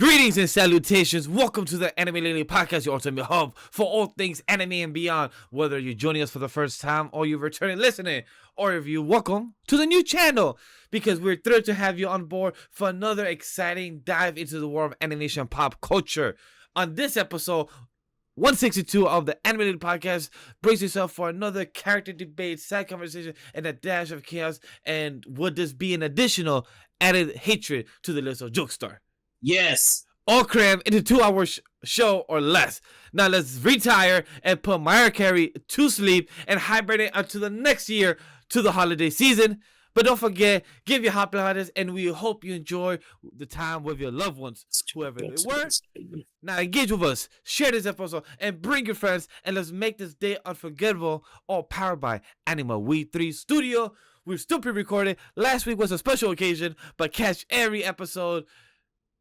Greetings and salutations. Welcome to the Anime Lily Podcast, your ultimate hub for all things anime and beyond. Whether you're joining us for the first time or you're returning listening, or if you welcome to the new channel, because we're thrilled to have you on board for another exciting dive into the world of animation pop culture. On this episode, 162 of the Anime Lily Podcast, brace yourself for another character debate, sad conversation, and a dash of chaos. And would this be an additional added hatred to the list of Jokester? Yes. All crammed into 2 hour show or less. Now let's retire and put Mariah Carey to sleep and hibernate until the next year to the holiday season. But don't forget, give your happy holidays, and we hope you enjoy the time with your loved ones, whoever they were. Now engage with us, share this episode, and bring your friends, and let's make this day unforgettable. All powered by AniMa W3 Studio. We're still pre-recorded. Last week was a special occasion, but catch every episode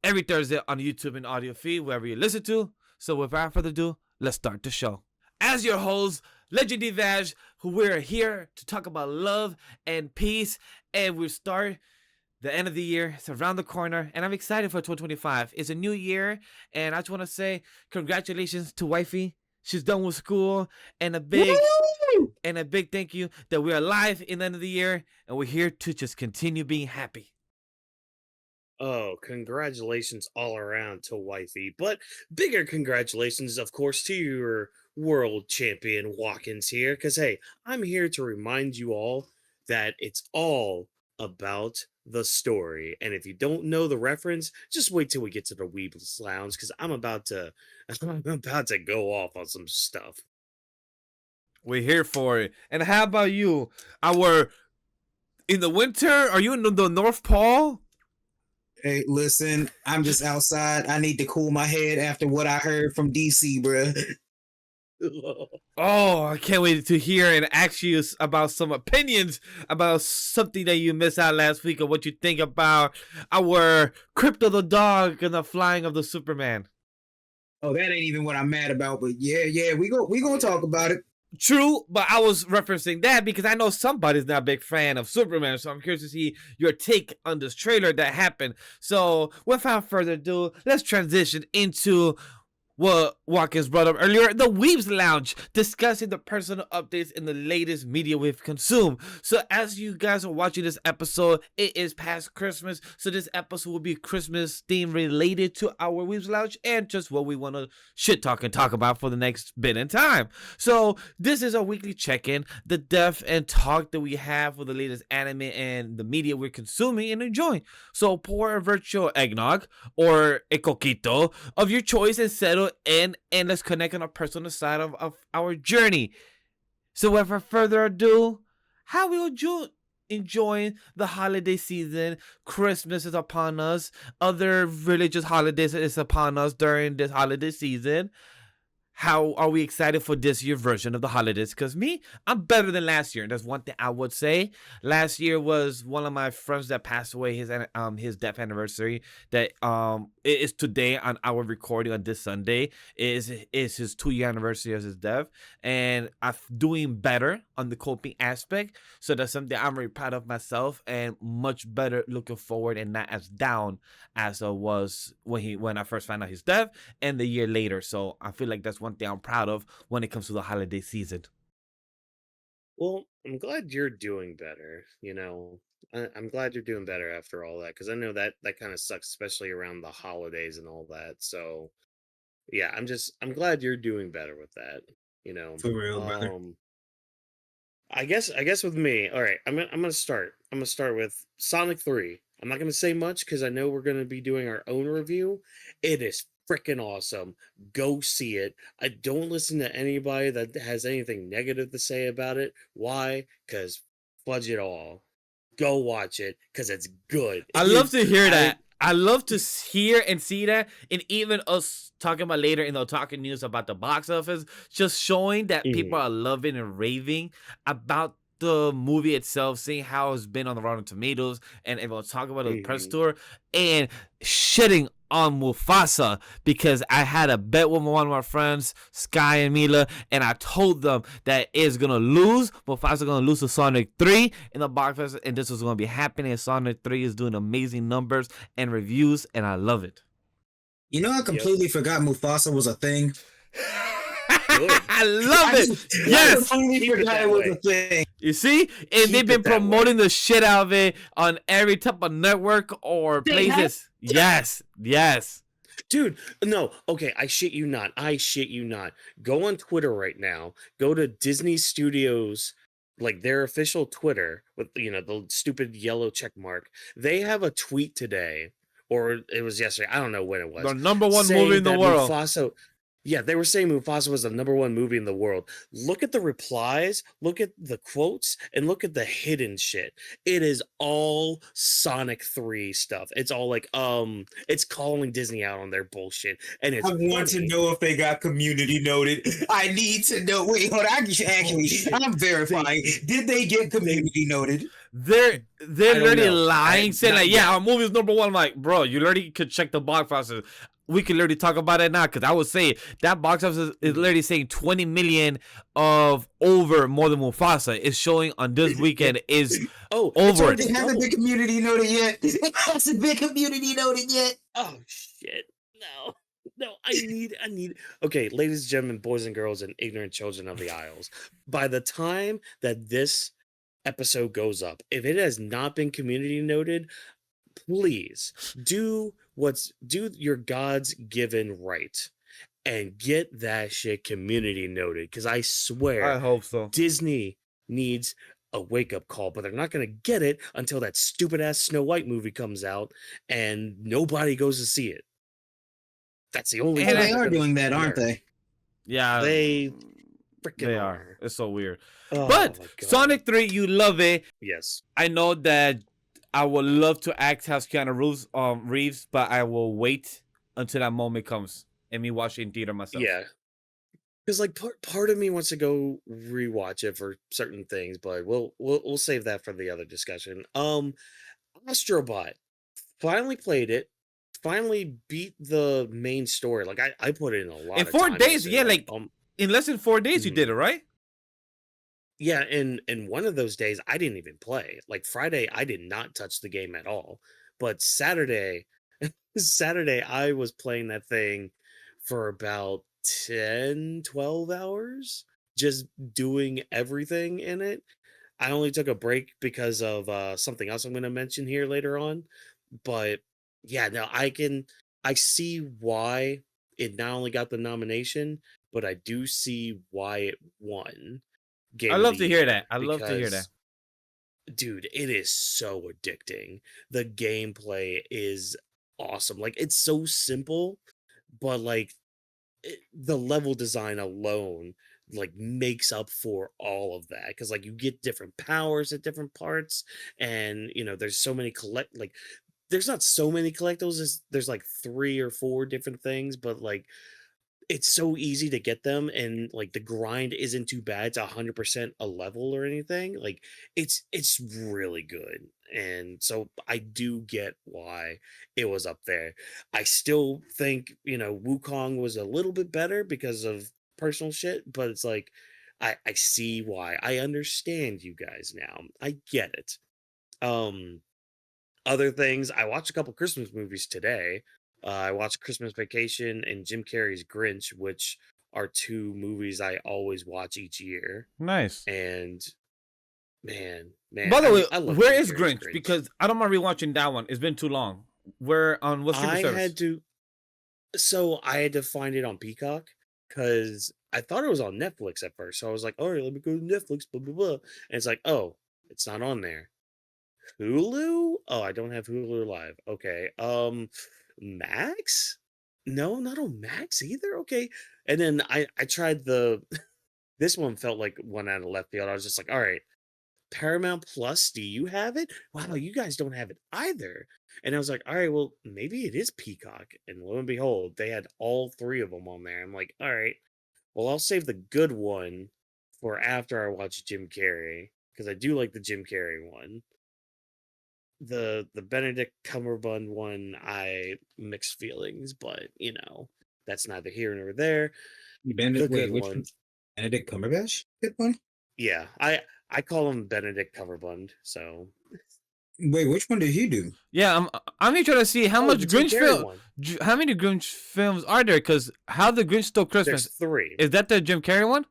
every Thursday on YouTube and audio feed, wherever you listen to. So without further ado, let's start the show. As your host, legenddvash, who we're here to talk about love and peace, and we start the end of the year. It's around the corner, and I'm excited for 2025. It's a new year, and I just want to say congratulations to wifey. She's done with school, and a big thank you that we're alive in the end of the year, and we're here to just continue being happy. Oh, congratulations all around to wifey. But bigger congratulations, of course, to your world champion Whawkins here. Because, hey, I'm here to remind you all that it's all about the story. And if you don't know the reference, just wait till we get to the Weebles Lounge, because I'm about to go off on some stuff. We're here for it. And how about you? In the winter, are you in the North Pole? Hey, listen, I'm just outside. I need to cool my head after what I heard from DC, bruh. Oh, I can't wait to hear and ask you about some opinions about something that you missed out last week, or what you think about our Crypto the dog and the flying of the Superman. Oh, that ain't even what I'm mad about, but yeah, we gonna talk about it. True, but I was referencing that because I know somebody's not a big fan of Superman, so I'm curious to see your take on this trailer that happened. So, without further ado, let's transition into what Whawkins brought up earlier, the Weebs Lounge, discussing the personal updates in the latest media we've consumed. So as you guys are watching this episode, it is past Christmas, so this episode will be Christmas theme related to our Weebs Lounge and just what we want to shit talk and talk about for the next bit in time. So this is our weekly check-in, the depth and talk that we have for the latest anime and the media we're consuming and enjoying. So pour a virtual eggnog or a coquito of your choice and settle in, and let's connect on a personal side of our journey. So without further ado, how we enjoying the holiday season? Christmas is upon us. Other religious holidays is upon us during this holiday season. How are we excited for this year's version of the holidays? Because I'm better than last year. That's one thing I would say. Last year was one of my friends that passed away, his death anniversary. That it is today on our recording on this Sunday. Is his 2-year anniversary of his death. And I'm doing better on the coping aspect. So that's something I'm very proud of myself, and much better looking forward, and not as down as I was when I first found out his death and the year later. So I feel like that's one thing I'm proud of when it comes to the holiday season. Well, I'm glad you're doing better. I'm glad you're doing better after all that, because I know that kind of sucks, especially around the holidays and all that. So yeah, I'm glad you're doing better with that. For real, brother. I guess with me, all right, I'm gonna start with Sonic 3. I'm not gonna say much because I know we're gonna be doing our own review. It is freaking awesome. Go see it. I don't listen to anybody that has anything negative to say about it. Why? Because fudge it all. Go watch it because it's good. I love to hear that. I love to hear and see that, and even us talking about later in the talking news about the box office, just showing that people are loving and raving about the movie itself, seeing how it's been on the Rotten Tomatoes, and everyone talking about the press tour, and shitting on Mufasa, because I had a bet with one of my friends, Sky and Mila, and I told them that it's gonna lose. Mufasa's gonna lose to Sonic 3 in the box office, and this was gonna be happening. And Sonic 3 is doing amazing numbers and reviews, and I love it. You know, I completely forgot Mufasa was a thing. I love it. I Yes. completely Keep it forgot that it was way. a thing. You see? And they've Keep been it that way. promoting the shit out of it on every type of network or They have- places. Yes. Yes. Dude, no, okay, I shit you not. I shit you not. Go on Twitter right now. Go to Disney Studios, like their official Twitter with the stupid yellow check mark. They have a tweet today, or it was yesterday. I don't know when it was. The number one saying movie in the that world. Mufasa, yeah, they were saying Mufasa was the number one movie in the world. Look at the replies, look at the quotes, and look at the hidden shit. It is all Sonic 3 stuff. It's all like, it's calling Disney out on their bullshit. And it's I want to funny. know if they got community noted. I need to know. Wait, hold on. I'm verifying. Did they get community noted? They're don't literally know. lying, saying not like, yeah, our movie's number one. I'm like, bro, you literally could check the box office. We could literally talk about it now, because I would say that box office is literally saying 20 million of over more than Mufasa is showing on this weekend is Oh, over. already It hasn't been community noted yet. It hasn't been community noted yet. Oh shit. No, I need okay, ladies and gentlemen, boys and girls, and ignorant children of the Isles. By the time that this episode goes up, if it has not been community noted, please do your God's given right and get that shit community noted. Because I swear I hope so. Disney needs a wake-up call, but they're not going to get it until that stupid-ass Snow White movie comes out and nobody goes to see it. That's the only And time They they're are gonna doing that, aren't learn. they? Yeah, They freaking they are. are. It's so weird. Oh, But my God. Sonic 3, you love it. Yes. I know that I would love to act as Keanu Reeves, but I will wait until that moment comes and me watch it in theater myself. Yeah. Because like part of me wants to go rewatch it for certain things, but we'll save that for the other discussion. Astrobot, finally played it, finally beat the main story. Like I put in a lot In of 4 time days, yesterday, yeah, like in less than 4 days, you Mhm. did it, right? yeah, and one of those days I didn't even play. Like Friday, I did not touch the game at all. But Saturday, Saturday I was playing that thing for about 10, 12 hours, just doing everything in it. I only took a break because of something else I'm going to mention here later on. But yeah, no, I see why it not only got the nomination, but I do see why it won I Game of love the to hear Year, that. I love to hear that. because, dude, it is so addicting. The gameplay is awesome. Like it's so simple, but like the level design alone like makes up for all of that, because like you get different powers at different parts, and there's so many there's not so many collectibles, there's like 3 or 4 different things, but like it's so easy to get them, and like the grind isn't too bad. It's 100% a level or anything. Like it's really good. And so I do get why it was up there. I still think Wukong was a little bit better because of personal shit, but it's like I see why. I understand you guys now. I get it. um Other things, I watched a couple Christmas movies today. I watched Christmas Vacation and Jim Carrey's Grinch, which are 2 movies I always watch each year. Nice. And man, By the way, I love where Jim is Carrey's Grinch? Because I don't mind rewatching that one. It's been too long. Where on what streaming I service? had to, so I had to find it on Peacock because I thought it was on Netflix at first. So I was like, all right, let me go to Netflix, blah blah blah, and it's like, oh, it's not on there. Hulu? Oh, I don't have Hulu Live. Okay. Max? No, not on Max either. Okay. And then I tried the this one felt like one out of left field. I was just like, all right, Paramount Plus, do you have it? Wow, you guys don't have it either. And I was like, all right, well, maybe it is Peacock. And lo and behold, they had all 3 of them on there. I'm like, all right, well, I'll save the good one for after I watch Jim Carrey, because I do like the Jim Carrey one. The Benedict Cumberbatch one, I mixed feelings, but that's neither here nor there. The good Which one, one? Benedict Cumberbatch? Good one. yeah, I call him Benedict Cumberbatch. So Wait, which one did he do? Yeah, I'm here trying to see how much the Jim Grinch Carrey film, one. how many Grinch films are there? Because How the Grinch Stole There's Christmas, 3. is that the Jim Carrey one?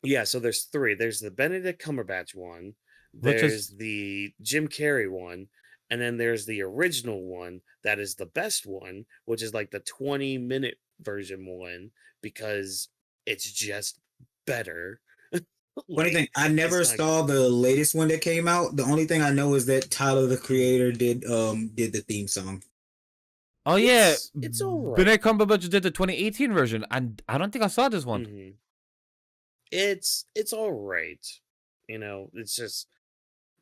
Yeah, so there's 3. There's the Benedict Cumberbatch one, Which there's is the Jim Carrey one, and then there's the original one that is the best one, which is like the 20-minute version one because it's just better. Funny Like, thing, I it's never not saw the latest one that came out. The only thing I know is that Tyler the Creator did the theme song. oh yeah, it's all right. Benedict Cumberbatch did the 2018 version, and I don't think I saw this one. Mhm. It's all right. You know, it's just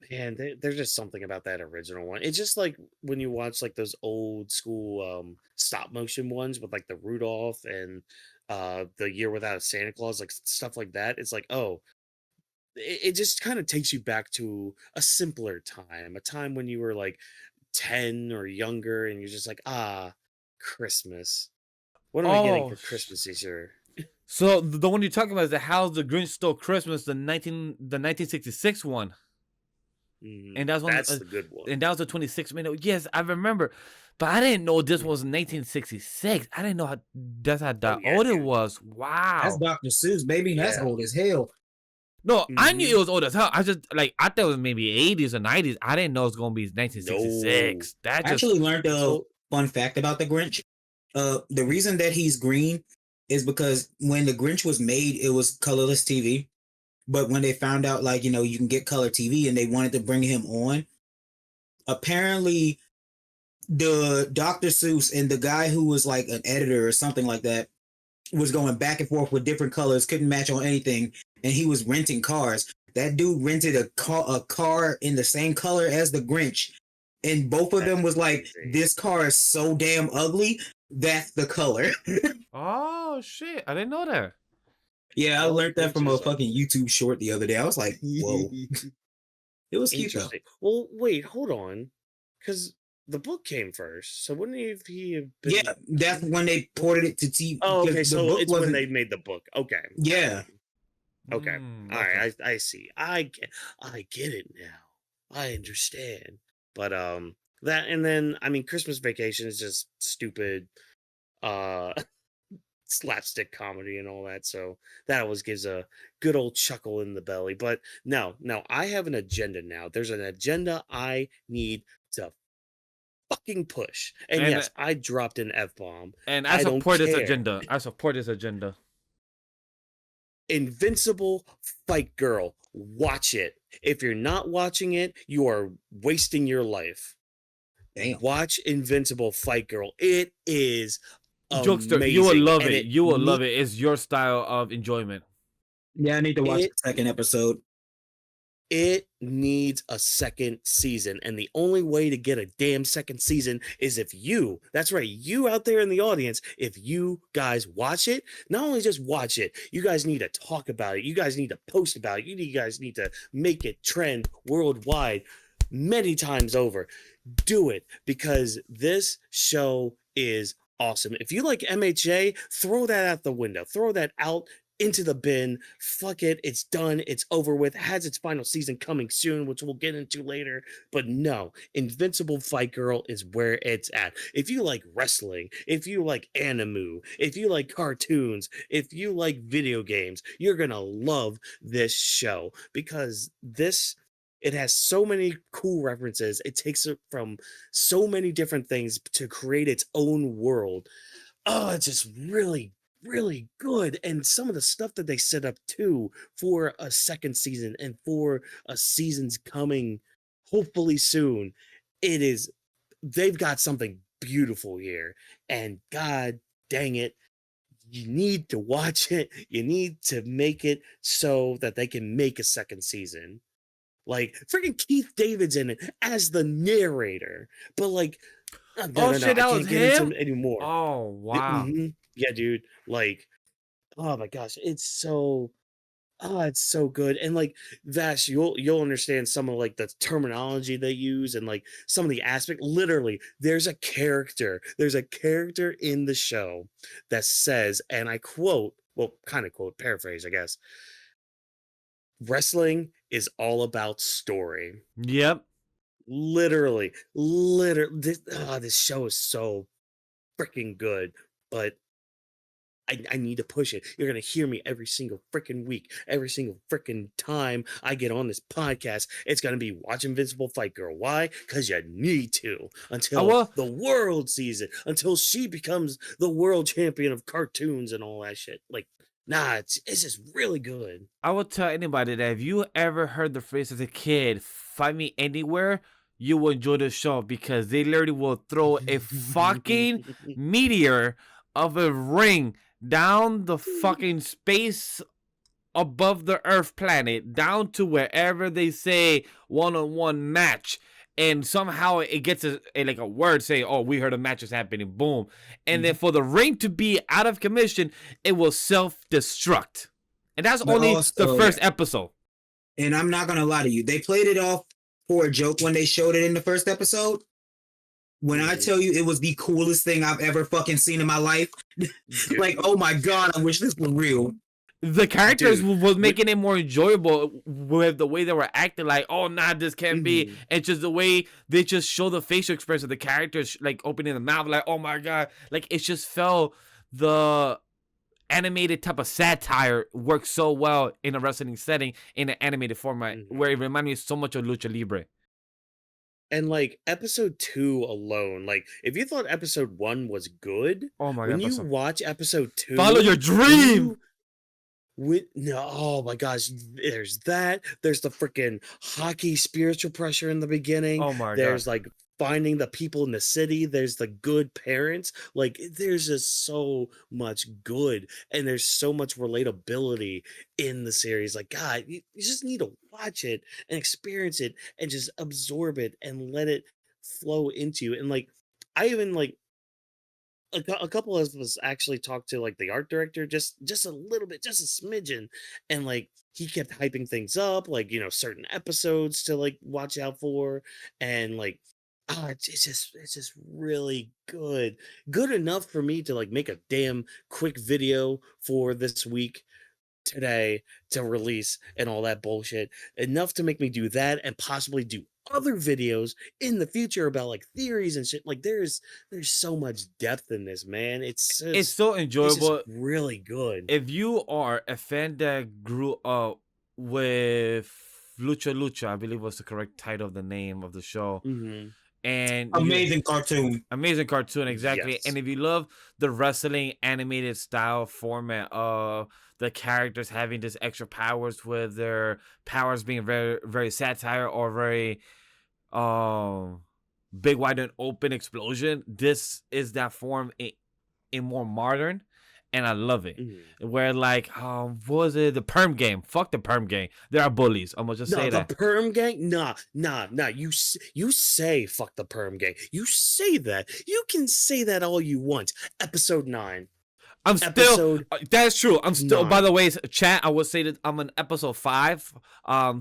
man, there's just something about that original one. It's just like when you watch like those old school stop motion ones with like the Rudolph and the Year Without a Santa Claus, like stuff like that. It's like, oh, it just kind of takes you back to a simpler time, a time when you were like 10 or younger, and you're just like, ah, Christmas. What am I getting Oh, for Christmas this year? so the one you're talking about is the How the Grinch Stole Christmas, the 1966 one, and that's one, That's the good one. and that was the 26-minute. Yes, I remember, but I didn't know this Mhm. was 1966. I didn't know how that's how Oh, yeah, old it dude. was. That's Wow. Dr. Seuss, baby. That's Yeah. old as hell. No, I knew Mhm. it was old as hell. I just like I thought it was maybe 80s or 90s. I didn't know it was gonna be No. 1966. That I just actually learned It's a all fun fact about the Grinch. The reason that he's green is because when the Grinch was made, it was colorless TV. But when they found out, like, you can get color TV and they wanted to bring him on, apparently the Dr. Seuss and the guy who was like an editor or something like that was going back and forth with different colors, couldn't match on anything, and he was renting cars. That dude rented a car in the same color as the Grinch, and both of that's them was like, crazy. "This car is so damn ugly. That's the color." oh shit, I didn't know that. Yeah, I All learned that from a Grinches are fucking YouTube short the other day. I was like, "Whoa." It was cute though. interesting. Well, wait, hold on, because the book came first. So wouldn't he have Yeah, been? that's when they ported it to TV Oh, okay. because the So book it's when wasn't. they made the book. Okay. Yeah, Okay. All Okay. right. I see. I get it now. I understand. But that, and then I mean Christmas Vacation is just stupid uh slapstick comedy and all that. So that always gives a good old chuckle in the belly. But no, I have an agenda now. There's an agenda I need to fucking push. And And yes, I dropped an F-bomb. and I I don't support this care. agenda. I support this agenda. Invincible Fight Girl. Watch it. If you're not watching it, you are wasting your life. damn. Watch Invincible Fight Girl. It is Jokester, amazing. you will love and it. You will love it. It's your style of enjoyment. Yeah, I need to watch It the second episode. It needs a second season, and the only way to get a damn second season is if you, that's right, you out there in the audience, if you guys watch it, not only just watch it, you guys need to talk about it, you guys need to post about it, you guys need to make it trend worldwide many times over. Do it, because this show is awesome. If you like MHA, throw that out the window, throw that out into the bin. Fuck it. It's done. It's over with. It has its final season coming soon, which we'll get into later. But no, Invincible Fight Girl is where it's at. If you like wrestling, if you like anime, if you like cartoons, if you like video games, you're going to love this show because it has so many cool references. It takes it from so many different things to create its own world. Oh, it's just really good. And some of the stuff that they set up too for a second season and for a season's coming hopefully soon, they've got something beautiful here. And god dang it, you need to watch it. You need to make it so that they can make a second season. Like freaking Keith David's in it as the narrator, but like no, Shit, I that was can't get into him. it anymore. Oh wow. Yeah, dude. Like, oh my gosh, it's so good. And like Vash, you'll understand some of like the terminology they use and like some of the aspect. Literally, there's a character. There's a character in the show that says, and I quote, well, kind of quote, paraphrase, I guess. Wrestling is all about story. Yep. literally, this show is so freaking good. But I need to push it. You're gonna hear me every single freaking week, every single freaking time I get on this podcast. It's gonna be watch Invincible Fight Girl. Why? Because you need to I until will the world sees it, until she becomes the world champion of cartoons and all that shit. Like, nah, it's just really good. I will tell anybody that if you ever heard the phrase as a kid, "Find me anywhere," you will enjoy the show because they literally will throw a fucking meteor of a ring down the fucking space above the Earth planet down to wherever they say one-on-one match. And somehow it gets like a word saying, "Oh, we heard a match is happening." Boom. And then for the ring to be out of commission, it will self-destruct. And that's But only the also, first episode. and I'm not gonna lie to you, they played it off for a joke when they showed it in the first episode. When I Mhm. tell you it was the coolest thing I've ever fucking seen in my life, like, oh my god, I wish this was real. The characters Dude, was making it more enjoyable with the way they were acting. Like, "Oh, nah, this can't be." Mhm. It's just the way they just show the facial expression of the characters, like opening the mouth, like, "Oh my god!" Like it just felt the animated type of satire works so well in a wrestling setting in an animated format, where Mhm. it reminded me so much of Lucha Libre. And like episode 2 alone, like if you thought episode 1 was good, Oh my when god, you person. watch episode Follow 2, your when dream. you no, oh my gosh, there's that. There's the freaking hockey spiritual pressure in the beginning. Oh my god. There's like finding the people in the city. There's the good parents. Like there's just so much good, and there's so much relatability in the series. Like God, you just need to watch it and experience it and just absorb it and let it flow into you. And like I even like a couple of us actually talked to like the art director just a little bit, just a smidgen, and like he kept hyping things up, like certain episodes to like watch out for, and like it's just really good enough for me to like make a damn quick video for this week today to release and all that bullshit, enough to make me do that and possibly do other videos in the future about like theories and shit. Like there's so much depth in this, man. It's so It's just enjoyable. really good. If you are a fan that grew up with Lucha Lucha, I believe was the correct title of the name of the show, Hmm. and you Amazing cartoon. amazing cartoon exactly, Yes. and if you love the wrestling animated style format of the characters having this extra powers with their powers being very very satire or very um big wide and open explosion, this is that form in more modern, and I love it. Mhm. Where like what was it, the perm game? Fuck the perm game. There are bullies. I'm gonna just No, say the that. perm gang. Nah. You say fuck the perm gang. You say that. You can say that all you want. Episode 9. I'm still. Episode That's true. I'm still. By the 9. way, chat. I would say that I'm on episode 5.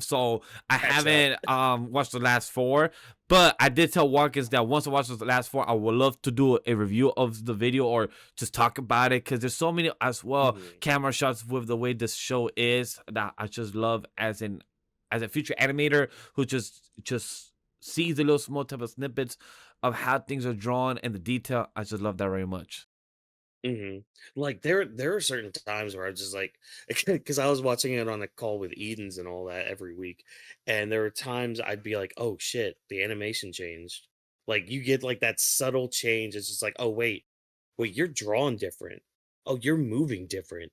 So I Catch up. haven't watched the last 4. But I did tell Watkins that once I watch the last 4, I would love to do a review of the video or just talk about it, because there's so many as well Mhm. camera shots with the way this show is that I just love as a future animator who just sees the little small type of snippets of how things are drawn and the detail. I just love that very much. Like there are certain times where I was just like, because I was watching it on a call with Edens and all that every week, and there were times I'd be like, oh shit, the animation changed. Like you get like that subtle change. It's just like, oh wait, you're drawn different. Oh, you're moving different.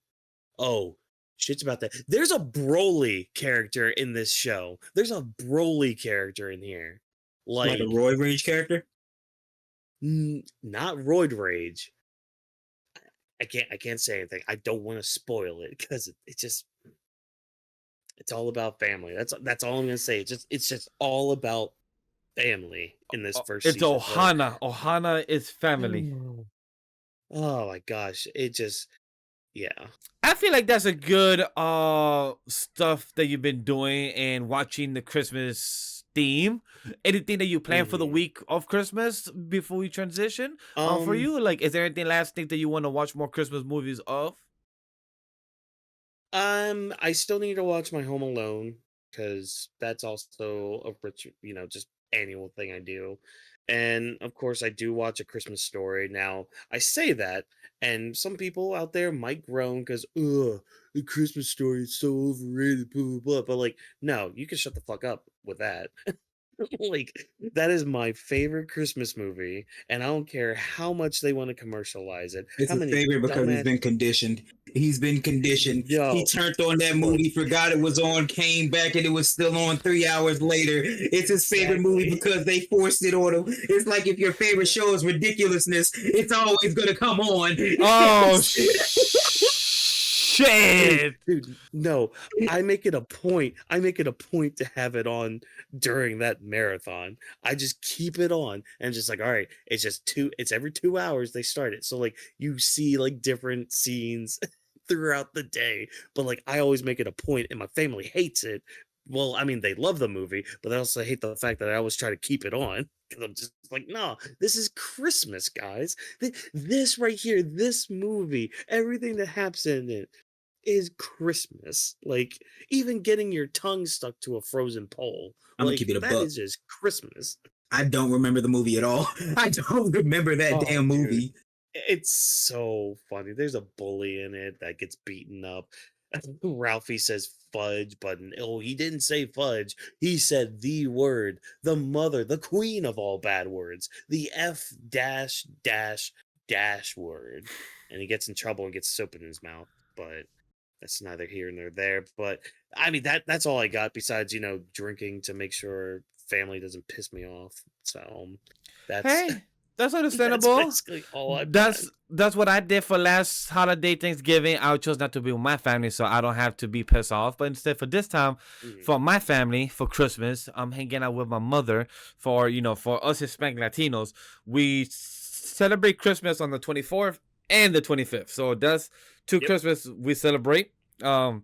Oh, shit's about that. There's a Broly character in this show. There's a Broly character in here. Like a Like, Roy Rage character. not Roid Rage. I can't say anything. I don't want to spoil it because it's all about family. That's all I'm gonna say. It's just all about family in this first It's season. But Ohana. Ohana is family. oh my gosh, it just yeah. I feel like that's a good stuff that you've been doing and watching the Christmas theme. Anything that you plan for the Mhm. week of Christmas before we transition? For Um you, like, is there anything last thing that you want to watch more Christmas movies of? I still need to watch my Home Alone because that's also a rich, just annual thing I do. And of course, I do watch A Christmas Story. Now, I say that, and some people out there might groan because, ugh, The Christmas Story is so overrated, blah, blah, blah. But, like, no, you can shut the fuck up with that. Like, that is my favorite Christmas movie, and I don't care how much they want to commercialize it, It's how his many favorite because he's dumbass. been conditioned. He's been conditioned. He Yo, turned on that look, movie, forgot it was on, came back, and it was still on 3 hours later. It's his favorite movie exactly. because they forced it on him. It's like if your favorite show is ridiculousness, it's always gonna come on. Oh Dude, shit! dude, no, I make it a point to have it on during that marathon. I just keep it on and just like, all right, it's every 2 hours they start it. So like you see like different scenes throughout the day. But like I always make it a point and my family hates it. Well, I mean, they love the movie, but they also hate the fact that I always try to keep it on. Because I'm just like, no, this is Christmas, guys. This right here, this movie, everything that happens in it is Christmas. Like even getting your tongue stuck to a frozen pole, I'm gonna like keep it a that buck. is just Christmas. I don't remember the movie at all. I don't remember that Oh, damn dude, movie. it's so funny. There's a bully in it that gets beaten up. Ralphie says fudge, but oh, he didn't say fudge. He said the word, the mother, the queen of all bad words, the F dash dash dash word. And he gets in trouble and gets soap in his mouth. But that's neither here nor there. But I mean that's all I got besides, drinking to make sure family doesn't piss me off. So that's Hey, that's that's understandable. basically all I've got. That's what I did for last holiday Thanksgiving. I chose not to be with my family, so I don't have to be pissed off. But instead, for this time, Mhm. for my family, for Christmas, I'm hanging out with my mother. For us Hispanic Latinos, we celebrate Christmas on the 24th and the 25th. So that's two Yep. Christmas we celebrate. Um,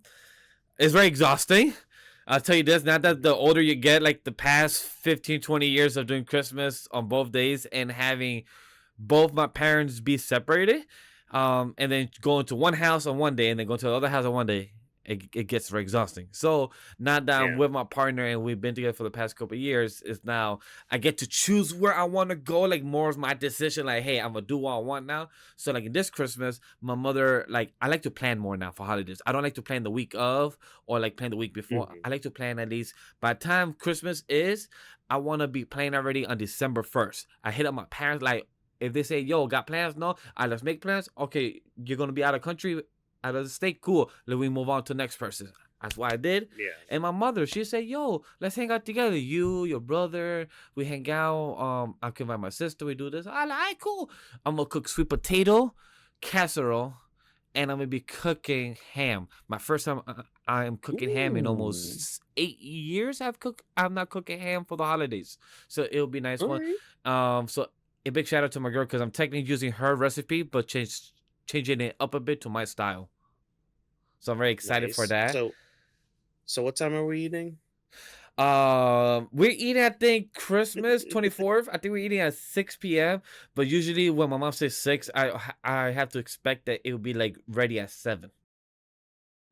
it's very exhausting. I'll tell you this, now that the older you get, like the past 15, 20 years of doing Christmas on both days and having both my parents be separated, and then going to one house on one day and then go to the other house on one day, it gets very exhausting. So now that I'm Yeah. with my partner and we've been together for the past couple of years, is now I get to choose where I want to go. Like more of my decision. Like, hey, I'm gonna do what I want now. So like in this Christmas, my mother, like, I like to plan more now for holidays. I don't like to plan the week of or like plan the week before. Mhm. I like to plan at least by the time Christmas is. I want to be planning already on December 1st. I hit up my parents like, if they say, yo, got plans? No. All right, let's make plans. Okay, you're going to be out of country, out of the state? Cool. Let me move on to the next person. That's what I did. Yeah. And my mother, she said, yo, let's hang out together. You, your brother, we hang out. I can invite my sister. We do this. I like, cool. I'm going to cook sweet potato, casserole, and I'm going to be cooking ham. My first time I am cooking ham in Ooh. almost 8 years. I'm not cooking ham for the holidays. So it'll be a nice All one. right. So a big shout out to my girl because I'm technically using her recipe, but changing it up a bit to my style. So I'm very excited for Nice. that. So what time are we eating? We're eating, I think, Christmas 24th. I think we're eating at 6 p.m. But usually when my mom says 6, I have to expect that it will be like ready at 7.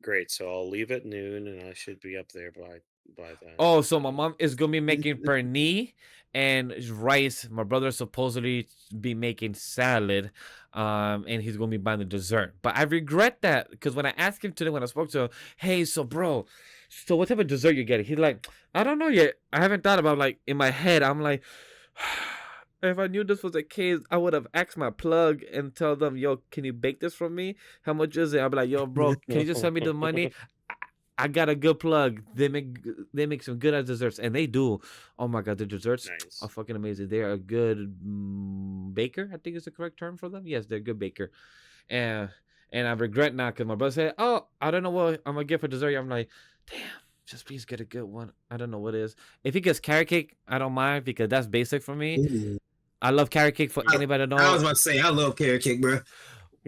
Great. So I'll leave at noon, and I should be up there by then. Oh, so my So. mom is gonna be making pernil and rice. My brother supposedly be making salad, and he's gonna be buying the dessert. But I regret that because when I asked him today, when I spoke to him, hey, so bro, so what type of dessert you getting? He's like, I don't know yet. I haven't thought about, like, in my head. I'm like, if I knew this was the case, I would have asked my plug and tell them, yo, can you bake this for me? How much is it? I'll be like, yo, bro, can you just send me the money? I got a good plug. They make some good ass desserts, and they do. Oh my god, the desserts Nice. are fucking amazing. They are a good baker. I think is the correct term for them. Yes, they're a good baker, and I regret now because my brother said, "Oh, I don't know what I'm gonna get for dessert." I'm like, damn. Just please get a good one. I don't know what it is. If he gets carrot cake, I don't mind because that's basic for me. Ooh. I love carrot cake. For I, anybody that I was know, about to say I love carrot cake, bro.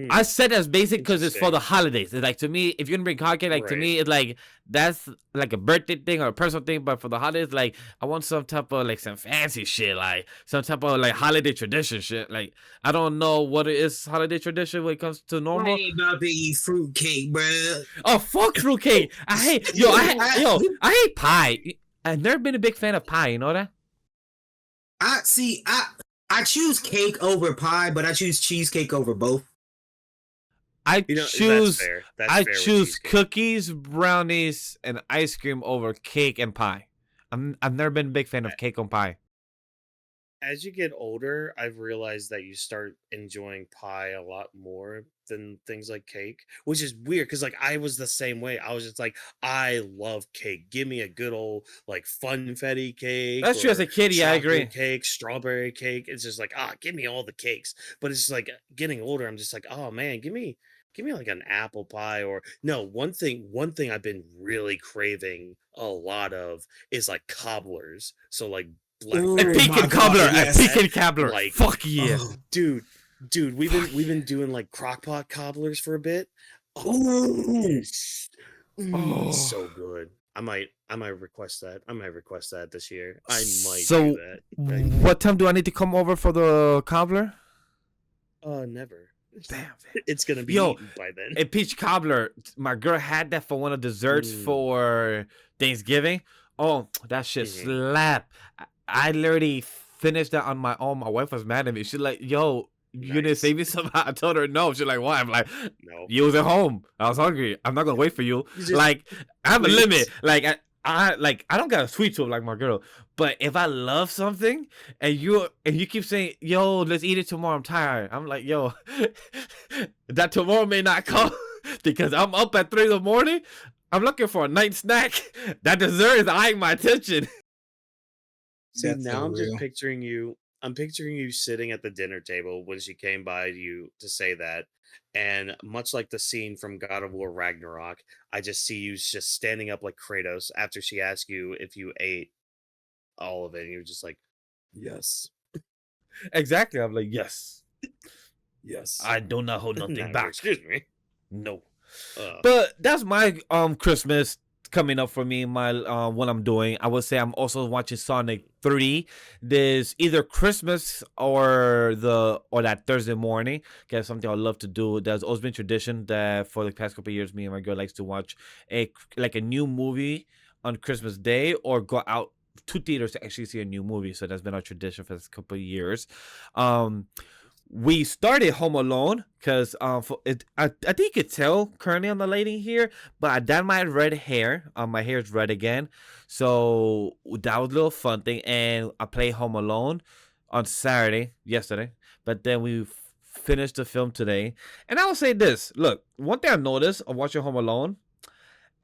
I said that's basic because it's for Interesting. the holidays. It's like, to me, if you're gonna bring carrot cake, like, to Right. me, it's like that's like a birthday thing or a personal thing. But for the holidays, like, I want some type of like some fancy shit, like some type of like holiday tradition shit. Like, I don't know what it is holiday tradition when it comes to I normal. ain't about to eat fruit cake, bro. Oh, fuck fruitcake! I hate I hate pie. I've never been a big fan of pie. You know that? I see. I choose cake over pie, but I choose cheesecake over both. I You know, that's choose fair. That's I fair with choose cheesecake. cookies, brownies, and ice cream over cake and pie. I've never been a big fan of cake and pie. As you get older, I've realized that you start enjoying pie a lot more than things like cake, which is weird because like I was the same way. I was just like, I love cake. Give me a good old like funfetti cake That's true. As or a kid, yeah, I agree. chocolate cake, strawberry cake. It's just like, give me all the cakes. But it's like getting older, I'm just like, oh man, give me like an apple pie or no, one thing I've been really craving a lot of is like cobblers. So like black A Oh my pecan god, cobbler. A yes. pecan cobbler. like Fuck yeah. Oh, dude, we've Fuck been doing like crockpot cobblers for a bit. Oh, ooh. it's Oh. so good. I might request that. I might request that this year. I might So, do that. what time do I need to come over for the cobbler? Never. Damn. It's gonna be Yo, eaten by then. a peach cobbler. My girl had that for one of the desserts Mm. for Thanksgiving. Oh, that shit Mhm. slap. I literally finished that on my own. My wife was mad at me. She's like, yo, you didn't Nice. save me somehow. I told her no. She's like, why? I'm like, No. you was at home. I was hungry. I'm not gonna wait for you. You just- Like, I have a please. limit. Like I don't got a sweet tooth like my girl. But if I love something and you keep saying, yo, let's eat it tomorrow, I'm tired. I'm like, yo, that tomorrow may not come because I'm up at 3 in the morning. I'm looking for a night snack. That dessert is eyeing my attention. Dude, That's now so I'm just real. picturing you. I'm picturing you sitting at the dinner table when she came by you to say that. And much like the scene from God of War Ragnarok, I just see you just standing up like Kratos after she asked you if you ate all of it. And you're just like, yes. Exactly. I'm like, yes. Yes. I do not hold Now, nothing back. excuse me. No. Uh, But that's my Christmas coming up for me. My what I'm doing. I would say I'm also watching Sonic 3. There's either Christmas or that Thursday morning. That's something I love to do. There's always been tradition that for the past couple of years, me and my girl likes to watch a new movie on Christmas Day or go out to theaters to actually see a new movie. So that's been our tradition for this couple of years. We started Home Alone because I think you could tell currently on the lady here, but I dyed my red hair. My hair is red again, so that was a little fun thing. And I played Home Alone on yesterday, but then we finished the film today. And I will say this: look, one thing I noticed of watching Home Alone.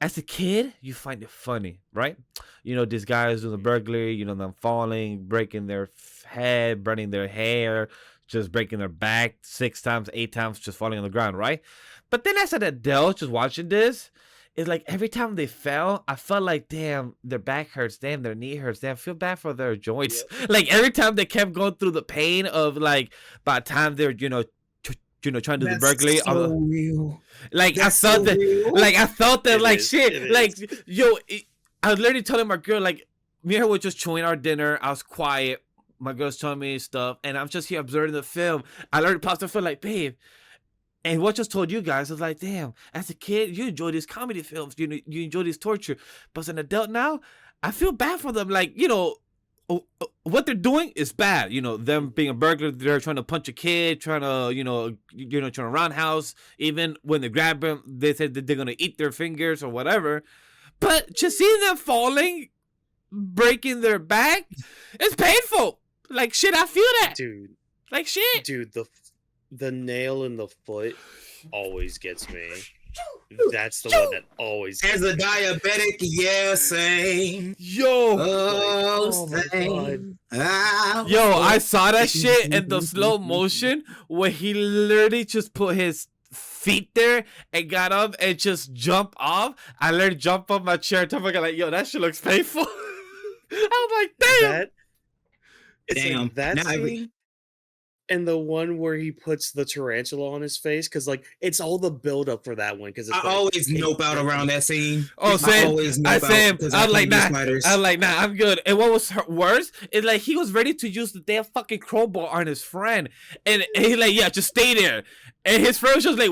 As a kid, you find it funny, right? You know, these guys doing the burglary, you know, them falling, breaking their head, burning their hair, just breaking their back 6 times, 8 times, just falling on the ground, right? But then as an adult, just watching this, it's like every time they fell, I felt like, damn, their back hurts, damn, their knee hurts, damn, I feel bad for their joints. Like every time they kept going through the pain of like, by the time they're, trying to do the burglary. So real. Like That's I felt so that, real. like I felt that, It like is, shit, it like is. yo, I was literally telling my girl, like me and her were just chewing our dinner. I was quiet. My girl's telling me stuff, and I'm just here observing the film. I learned past the film, like babe. And what just told you guys is like, damn, as a kid, you enjoy these comedy films, you enjoy this torture, but as an adult now, I feel bad for them. Like what they're doing is bad. You know, them being a burglar, they're trying to punch a kid, trying to, trying to roundhouse. Even when they grab them, they said that they're gonna eat their fingers or whatever. But just seeing them falling, breaking their back, it's painful. Like shit, I feel that. Dude, Like shit. the nail in the foot always gets me. That's the one that always As gets a me. diabetic, yeah, same. Yo, Oh, my same. I saw that shit in the slow motion where he literally just put his feet there and got up and just jumped off. I literally jumped off my chair and I'm like, yo, that shit looks painful. I'm like, damn. It's Damn. like that Now scene. and the one where he puts the tarantula on his face, because like it's all the build up for that one. Because I always nope out around that scene. Oh, I same. always I nope out same. because I I was like, can't do nah. spiders. I was like, nah, I'm good. And what was worse is like he was ready to use the damn fucking crowbar on his friend, and he's like, yeah, just stay there. And his friend was just like,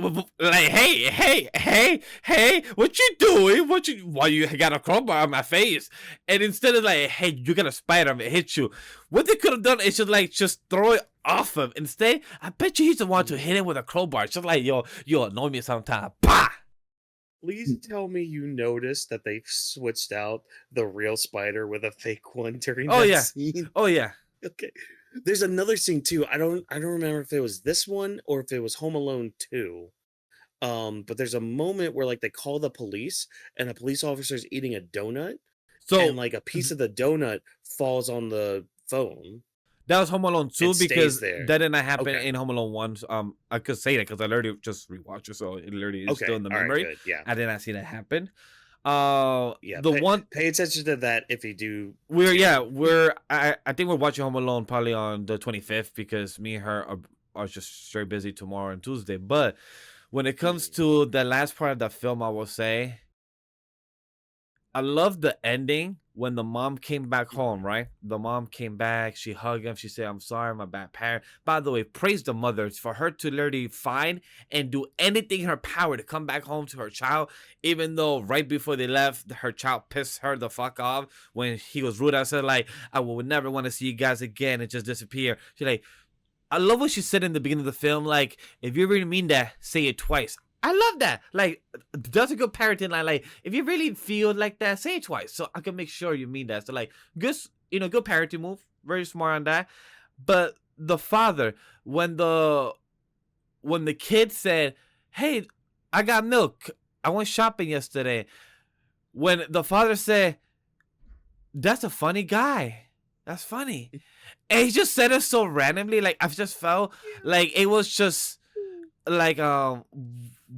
hey, what you doing? Why you got a crowbar on my face? And instead of like, hey, you got a spider, I'm gonna hit you. What they could have done is just throw it off him. Instead, I bet you he's the one to hit him with a crowbar. It's just like, yo, you annoy me sometimes. Bah! Please tell me you noticed that they switched out the real spider with a fake one during that scene. Oh yeah. Okay. There's another scene too. I don't remember if it was this one or if it was Home Alone 2. But there's a moment where like they call the police and a police officer's eating a donut, So and like a piece of the donut falls on the phone. that was Home Alone 2 It stays because there. that did not happen Okay. in Home Alone 1. I could say that because I literally just rewatched it, so it literally is Okay. still in the All right, memory. good. Yeah. I did not see that happen. Yeah. The one Pay attention to that if you do. I think we're watching Home Alone probably on the 25th because me and her are just straight busy tomorrow and Tuesday. But when it comes to the last part of the film, I will say I love the ending when the mom came back home, right? The mom came back, she hugged him, she said, I'm sorry, I'm a bad parent. By the way, praise the mother for her to literally find and do anything in her power to come back home to her child, even though right before they left, her child pissed her the fuck off when he was rude. I said, like, I would never want to see you guys again and just disappear. She's like, I love what she said in the beginning of the film, like, if you really mean that, say it twice. I love that. Like, that's a good parenting line. Like, if you really feel like that, say it twice, so I can make sure you mean that. So, like, good, good parenting move. Very smart on that. But the father, when the kid said, "Hey, I got milk. I went shopping yesterday," when the father said, "That's a funny guy. That's funny," and he just said it so randomly. Like, I've just felt like it was just like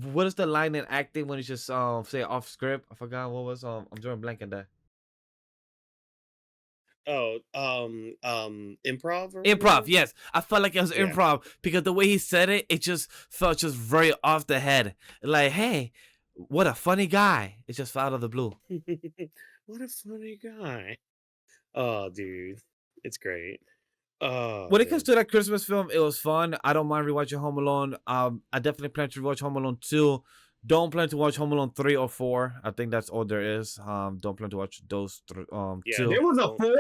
what is the line in acting when you just say off script? I forgot what was I'm drawing blank on that. Oh, improv. Or Improv, whatever? yes. I felt like it was Yeah. improv because the way he said it, it just felt just very off the head. Like, hey, what a funny guy. It just fell out of the blue. What a funny guy. Oh, dude, it's great. Oh, When it comes man. to that Christmas film, it was fun. I don't mind rewatching Home Alone. I definitely plan to rewatch Home Alone 2. Don't plan to watch Home Alone 3 or 4. I think that's all there is. Don't plan to watch those Yeah, 2. There was a 4?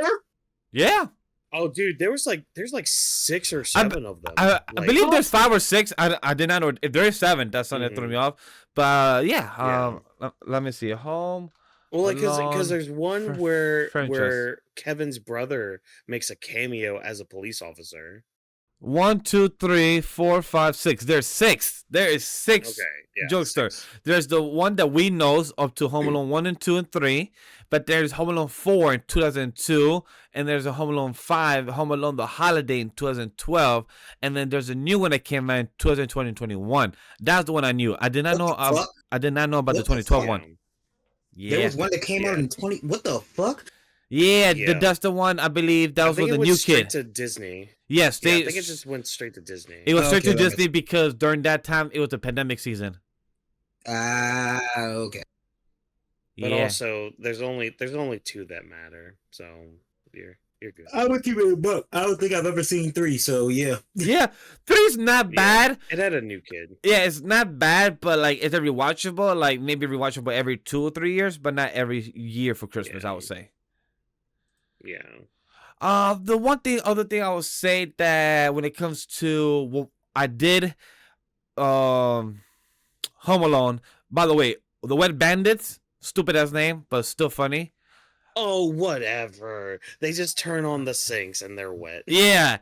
Yeah. Oh, dude, there's like 6 or 7 of them. I Like, believe there's 5 or 6. I did not know. If there is 7, that's something that threw me off. But yeah, let me see. Home well, like because Alone there's one fr- where franchise. Kevin's brother makes a cameo as a police officer. 1, 2, 3, 4, 5, 6. There's 6. There is 6. Okay, yeah, Jokester. 6. There's the one that we know up to Home Alone 1 and 2 and 3, but there's Home Alone 4 in 2002, and there's a Home Alone 5, Home Alone The Holiday in 2012, and then there's a new one that came out in 2020 and 2021. That's the one I knew. I did not know. I did not know about the What the 2012 fuck? one. There Yeah, was one that came out in 20. What the fuck? yeah, Yeah. that's the one. I believe that I was think with it the went new straight kid. to Disney. Yes, Yeah, I think it just went straight to Disney. it was straight Okay, to that makes Disney because during that time it was the pandemic season. Okay. But Yeah. also, there's only 2 that matter, so you're good. I would keep it a buck. I don't think I've ever seen 3, so yeah. Yeah, 3's not Yeah. bad. It had a new kid. Yeah, it's not bad, but like it's a rewatchable. Like maybe rewatchable every 2 or 3 years, but not every year for Christmas. I would say. Yeah. The other thing I would say that when it comes to what I did, Home Alone. By the way, the Wet Bandits, stupid ass name, but still funny. Oh, whatever. They just turn on the sinks and they're wet. Yeah,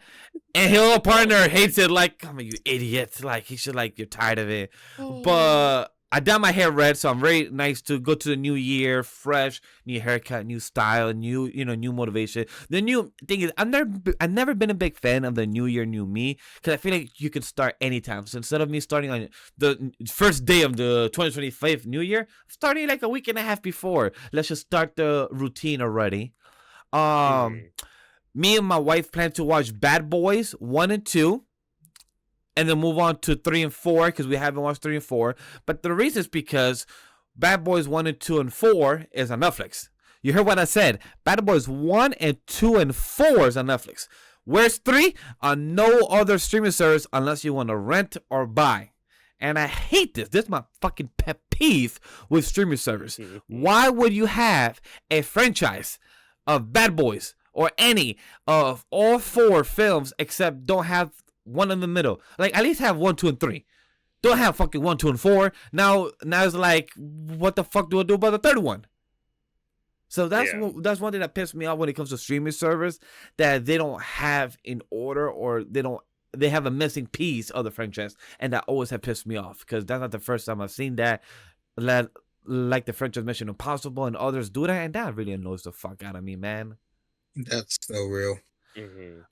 and his little partner hates it. Like, come on, you idiot! Like he should like you're tired of it. But I dyed my hair red, so I'm very nice to go to the new year, fresh, new haircut, new style, new new motivation. The new thing is, I've never been a big fan of the new year, new me, because I feel like you can start anytime. So instead of me starting on the first day of the 2025 new year, I'm starting like a week and a half before. Let's just start the routine already. Me and my wife plan to watch Bad Boys 1 and 2. and then move on to 3 and 4 because we haven't watched 3 and 4. But the reason is because Bad Boys 1 and 2 and 4 is on Netflix. You heard what I said. Bad Boys 1 and 2 and 4 is on Netflix. Where's 3? On no other streaming service unless you want to rent or buy. And I hate this. This is my fucking pet peeve with streaming service. Why would you have a franchise of Bad Boys or any of all 4 films except don't have one in the middle? Like, at least have 1, 2, and 3. Don't have fucking 1, 2, and 4. Now it's like, what the fuck do I do about the third one? So that's one thing that pisses me off when it comes to streaming service, that they don't have in order, or they have a missing piece of the franchise, and that always have pissed me off because that's not the first time I've seen that. Like the franchise Mission Impossible and others do that, and that really annoys the fuck out of me, man. That's so real.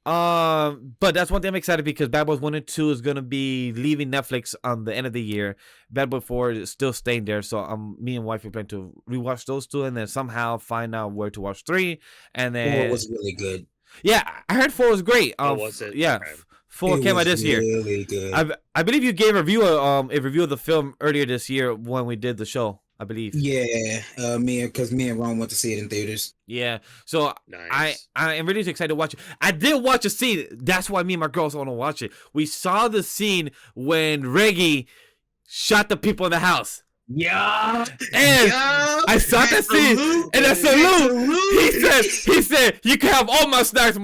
But that's one thing I'm excited because Bad Boys 1 and 2 is gonna be leaving Netflix on the end of the year. Bad Boys 4 is still staying there, so me and wife are planning to rewatch those 2 and then somehow find out where to watch 3. And then 4 was really good. Yeah, I heard 4 was great. Was it? Yeah. Okay. 4 came out this year. Really good. I believe you gave a review of the film earlier this year when we did the show, I believe. Yeah, me and Ron went to see it in theaters. Yeah, so Nice. I am really excited to watch it. I did watch a scene. That's why me and my girls want to watch it. We saw the scene when Reggie shot the people in the house. Yeah, and I saw that scene, and I salute. He said, you can have all my snacks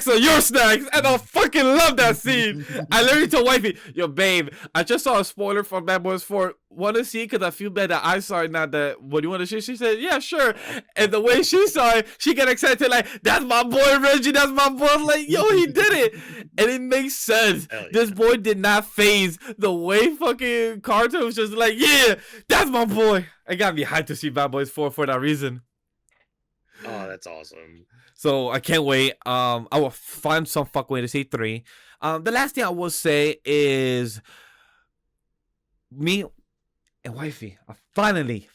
are your snacks, and I fucking love that scene. I literally told wifey, yo babe, I just saw a spoiler for Bad Boys 4. Want to see it because I feel bad that I saw it, not that. What do you want to see? She said, yeah, sure. And the way she saw it, she got excited, like, that's my boy Reggie, that's my boy. I'm like, yo, he did it. And it makes sense. Yeah. This boy did not phase the way fucking Carter was just like, yeah, that's my boy. I gotta be hyped to see Bad Boys 4 for that reason. Oh, that's awesome. So I can't wait. I will find some fuck way to see 3. The last thing I will say is me and wifey are finally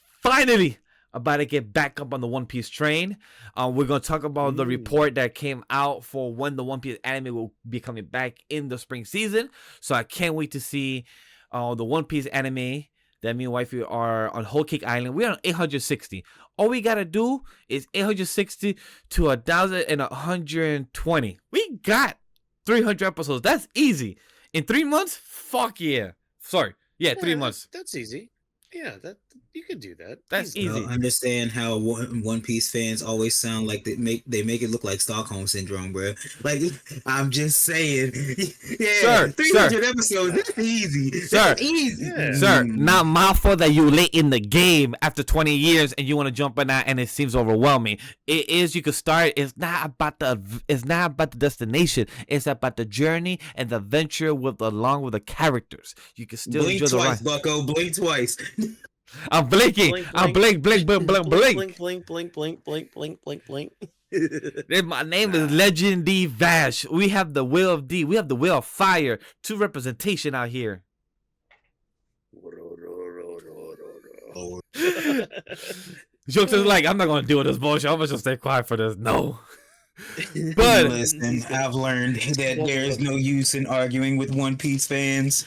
about to get back up on the One Piece train. We're gonna talk about the report that came out for when the One Piece anime will be coming back in the spring season. So I can't wait to see the One Piece anime that me and wifey are on Whole Cake Island. We're on 860. All we gotta do is 860 to 1,120. We got 300 episodes. That's easy. In 3 months? Fuck yeah. Sorry. Yeah, 3 months. That's easy. Yeah, that you could do that. That's Easy. I don't understand how One Piece fans always sound like they make it look like Stockholm syndrome, bro. Like, I'm just saying, yeah, Sir, 300 episodes, that's easy. Sir, That's easy. Yeah. Sir, not my fault that you late in the game after 20 years and you want to jump in that and it seems overwhelming. It is, you could start. It's not about the destination. It's about the journey and the adventure along with the characters. You can still Blink enjoy the twice, ride. Bucko. Blink twice. I'm blinking. I'm blink. blink, blink, blink, blink, blink, blink, blink, blink. My name is legenddvash. We have the Will of D. We have the Will of Fire. 2 representation out here. Jokes is like, I'm not gonna deal with this bullshit. I'm gonna just stay quiet for this. No. But listen, I've learned that there is no use in arguing with One Piece fans.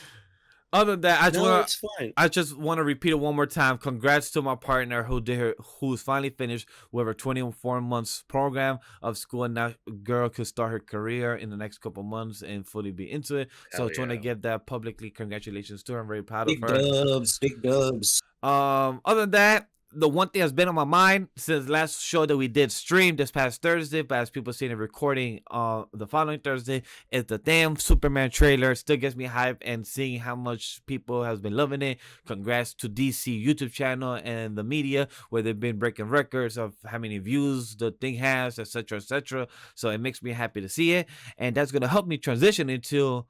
other than that, It's fine. I just want to repeat it one more time. Congrats to my partner who's finally finished with her 24 months program of school, and now girl could start her career in the next couple months and fully be into it. So I just want to give that publicly congratulations to her. I'm very proud of her. Big dubs. Other than that, the one thing that's been on my mind since last show that we did stream this past Thursday, but as people seen it recording the following Thursday, is the damn Superman trailer. Still gets me hyped, and seeing how much people has been loving it. Congrats to DC YouTube channel and the media, where they've been breaking records of how many views the thing has, etc., etc. So it makes me happy to see it, and that's gonna help me transition into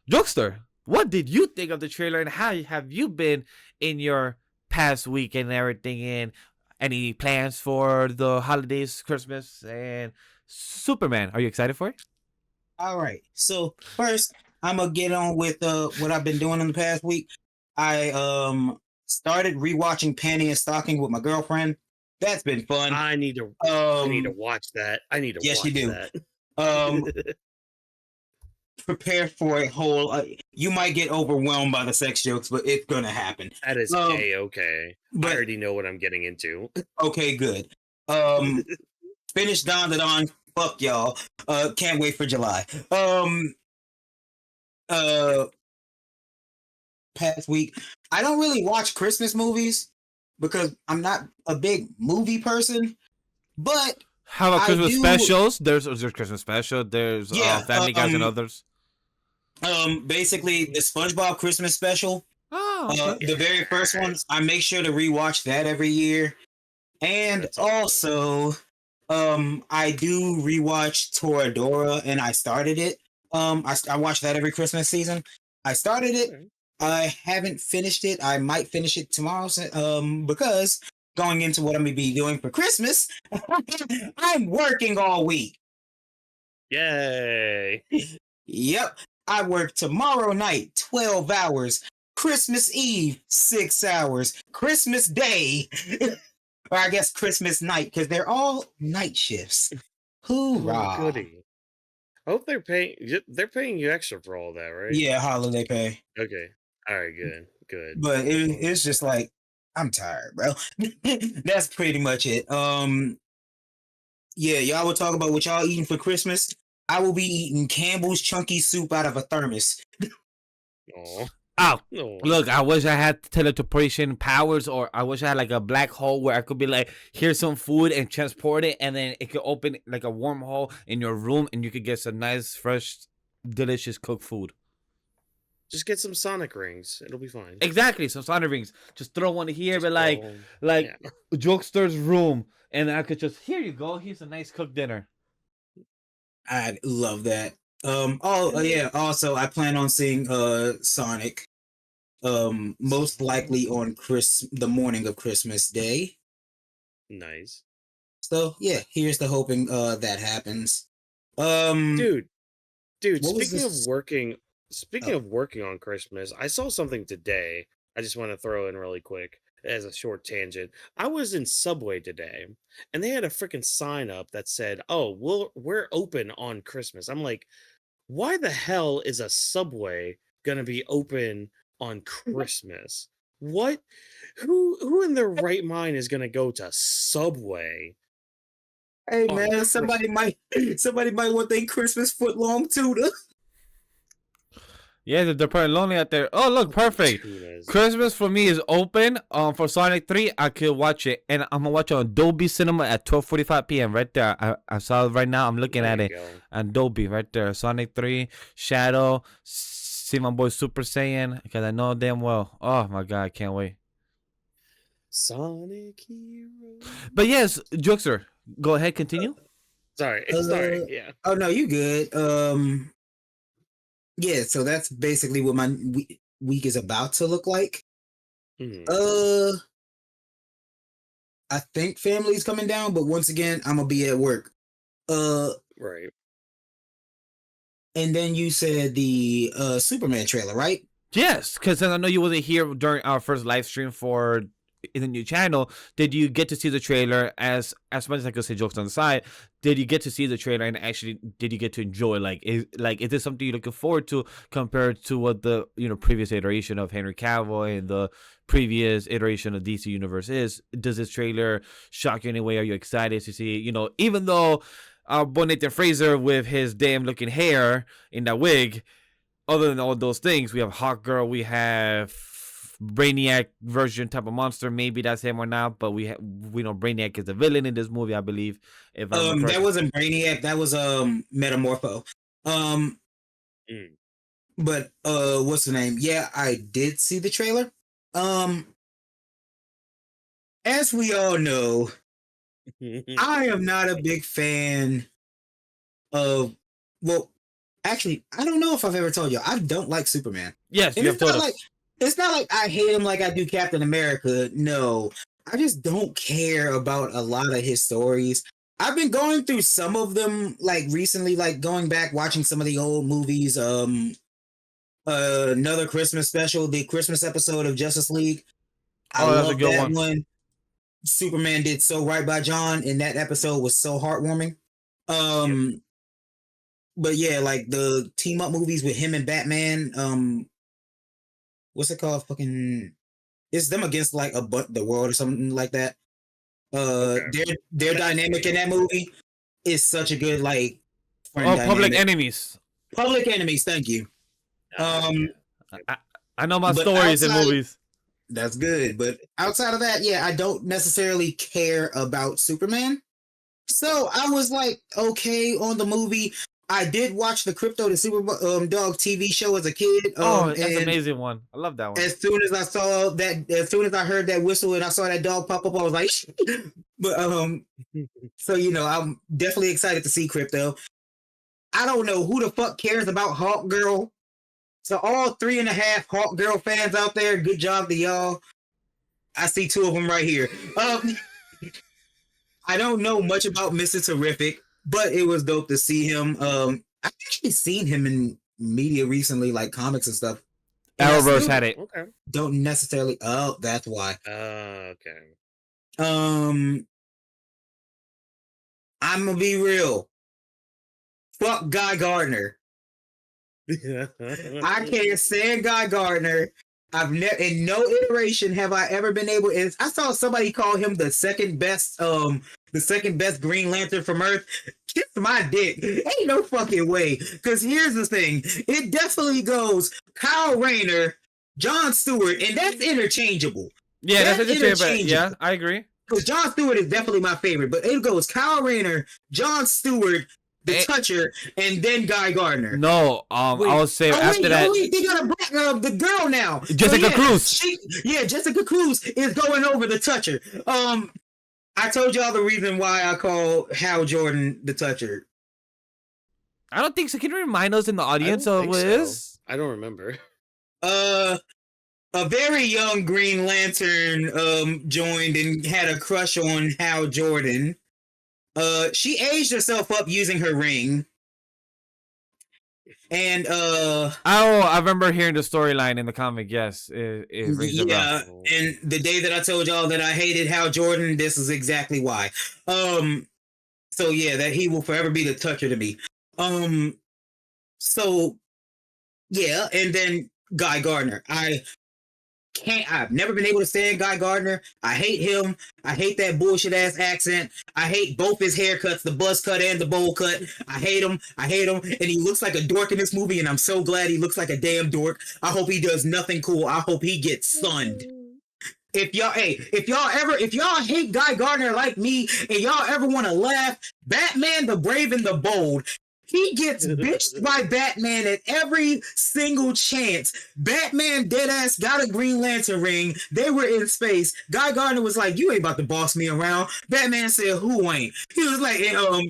Jokester. What did you think of the trailer, and how have you been in your past week and everything, and any plans for the holidays, Christmas, and Superman? Are you excited for it? All right. So first, I'm gonna get on with what I've been doing in the past week. I started rewatching Panty and Stocking with my girlfriend. That's been fun. I need to watch that. I need to yes, watch you do. that. prepare for a whole. You might get overwhelmed by the sex jokes, but it's gonna happen. That is okay. I But already know what I'm getting into. okay, good. Finish Don the Don. Fuck y'all. Can't wait for July. Past week, I don't really watch Christmas movies because I'm not a big movie person. But How about I Christmas do- specials? There's Christmas special. There's Yeah, Family Guys and others. Basically the SpongeBob Christmas special. Oh, okay. The very first one, I make sure to rewatch that every year. And That's awesome. also, I do rewatch Toradora, and I started it. I watch that every Christmas season. I started it. Okay. I haven't finished it. I might finish it tomorrow. Because going into what I'm gonna be doing for Christmas, I'm working all week. Yay! Yep, I work tomorrow night, 12 hours. Christmas Eve, 6 hours. Christmas Day, or I guess Christmas night, because they're all night shifts. Hoorah! Oh, goody. I hope they're paying. They're paying you extra for all that, right? Yeah, holiday pay. Okay. All right. Good. But it's just like, I'm tired, bro. That's pretty much it. Yeah, y'all will talk about what y'all eating for Christmas. I will be eating Campbell's chunky soup out of a thermos. Oh. Oh, No. look, I wish I had teleportation powers, or I wish I had like a black hole where I could be like, here's some food and transport it, and then it could open like a wormhole in your room, and you could get some nice, fresh, delicious cooked food. Just get some Sonic rings. It'll be fine. Exactly, some Sonic rings. Just throw one here, Just but like, go- like yeah. Jokester's room, and I could just, here you go, here's a nice cooked dinner. I love that. Yeah. Also, I plan on seeing Sonic. Most likely on the morning of Christmas Day. Nice. So yeah, here's the hoping that happens. Dude. what was Speaking of this? working, Oh. of working on Christmas, I saw something today. I just want to throw in really quick as a short tangent. I was in Subway today, and they had a freaking sign up that said, "Oh, we're open on Christmas." I'm like, why the hell is a Subway gonna be open on Christmas? What? Who in their right mind is gonna go to Subway? Hey on man, Christmas? somebody might want their Christmas foot long tuna. Yeah, they're pretty lonely out there. Oh, look, perfect. Tunas. Christmas for me is open. For Sonic 3, I could watch it, and I'm gonna watch it on Dolby Cinema at 12:45 p.m. right there. I saw it right now. I'm looking There at you it go. on Dolby right there. Sonic 3, Shadow, see my boy Super Saiyan, because I know damn well. Oh my god, I can't wait. Sonic Hero. But yes, Jokester, go ahead, continue. Sorry. Yeah. Oh no, you good. Yeah, so that's basically what my week is about to look like. Mhm. I think family's coming down, but once again, I'm gonna be at work. Right. And then you said the Superman trailer, right? Yes, because I know you wasn't here during our first live stream for in the new channel. Did you get to see the trailer? As much as I could say jokes on the side, did you get to see the trailer, and actually did you get to enjoy? Is this something you're looking forward to compared to what the previous iteration of Henry Cavill and the previous iteration of DC Universe is? Does this trailer shock you in any way? Are you excited to see? Even though our boy Nathan Fraser with his damn looking hair in that wig. Other than all those things, we have Hawkgirl, we have Brainiac version type of monster. Maybe that's him or not, but we know Brainiac is the villain in this movie, I believe. If I'm correct. That wasn't Brainiac. That was Metamorpho. Mm. But what's the name? Yeah, I did see the trailer. As we all know, I am not a big fan of. Well, actually, I don't know if I've ever told you. I don't like Superman. Yes, And you have told us. It's not like I hate him like I do Captain America. No, I just don't care about a lot of his stories. I've been going through some of them, like recently, like going back watching some of the old movies. Another Christmas special, the Christmas episode of Justice League. I Oh, that's a love good that one. Superman did so right by John, and that episode was so heartwarming. but yeah, like the team up movies with him and Batman. What's it called? Fucking, it's them against like the world or something like that. Their dynamic in that movie is such a good like friend dynamic. Public Enemies. Public Enemies. Thank you. I know my stories in movies. That's good, but outside of that, yeah, I don't necessarily care about Superman. So I was like, okay, on the movie. I did watch the Crypto the Super Dog TV show as a kid. That's an amazing one. I love that one. As soon as I heard that whistle and I saw that dog pop up, I was like, but so I'm definitely excited to see Crypto. I don't know who the fuck cares about Hawk Girl. So all 3.5 Hawk Girl fans out there, good job to y'all. I see 2 of them right here. I don't know much about Mr. Terrific, but it was dope to see him. I've actually seen him in media recently, like comics and stuff. Arrowverse had it. Okay. Don't necessarily. Oh, that's why. Okay. I'm gonna be real. Fuck Guy Gardner. I can't stand Guy Gardner. I've never, in no iteration, have I ever been able. I saw somebody call him the second best Green Lantern from Earth. Kiss my dick. Ain't no fucking way. Because here's the thing: it definitely goes Kyle Rayner, John Stewart, and that's interchangeable. Yeah, that's interchangeable. Yeah, I agree. Because John Stewart is definitely my favorite, but it goes Kyle Rayner, John Stewart, the Toucher, and then Guy Gardner. No, I would say after that. They got the girl now. Jessica Cruz. Jessica Cruz is going over the Toucher. I told y'all the reason why I call Hal Jordan the Toucher. I don't think so. Can you remind us in the audience of what it is? I don't remember. A very young Green Lantern joined and had a crush on Hal Jordan. She aged herself up using her ring. And I remember hearing the storyline in the comic. Yes, it rings a bell. And the day that I told y'all that I hated Hal Jordan, this is exactly why. So yeah, that he will forever be the Toucher to me. So yeah, and then Guy Gardner. I've never been able to stand Guy Gardner. I hate him. I hate that bullshit ass accent. I hate both his haircuts, the buzz cut and the bowl cut. I hate him. And he looks like a dork in this movie, and I'm so glad he looks like a damn dork. I hope he does nothing cool. I hope he gets sunned. If y'all hate Guy Gardner like me, and y'all ever want to laugh, Batman the Brave and the Bold, he gets bitched by Batman at every single chance. Batman deadass got a Green Lantern ring. They were in space. Guy Gardner was like, "You ain't about to boss me around." Batman said, "Who ain't?" He was like,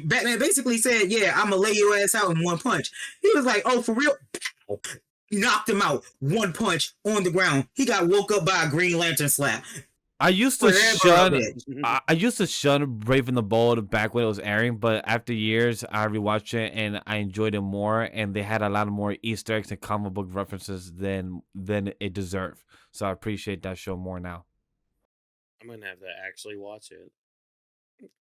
Batman basically said, "Yeah, I'm gonna lay your ass out in one punch." He was like, "Oh, for real?" Knocked him out. One punch on the ground. He got woke up by a Green Lantern slap. I used to shun Brave and the Bold back when it was airing, but after years, I rewatched it and I enjoyed it more. And they had a lot of more Easter eggs and comic book references than it deserved. So I appreciate that show more now. I'm gonna have to actually watch it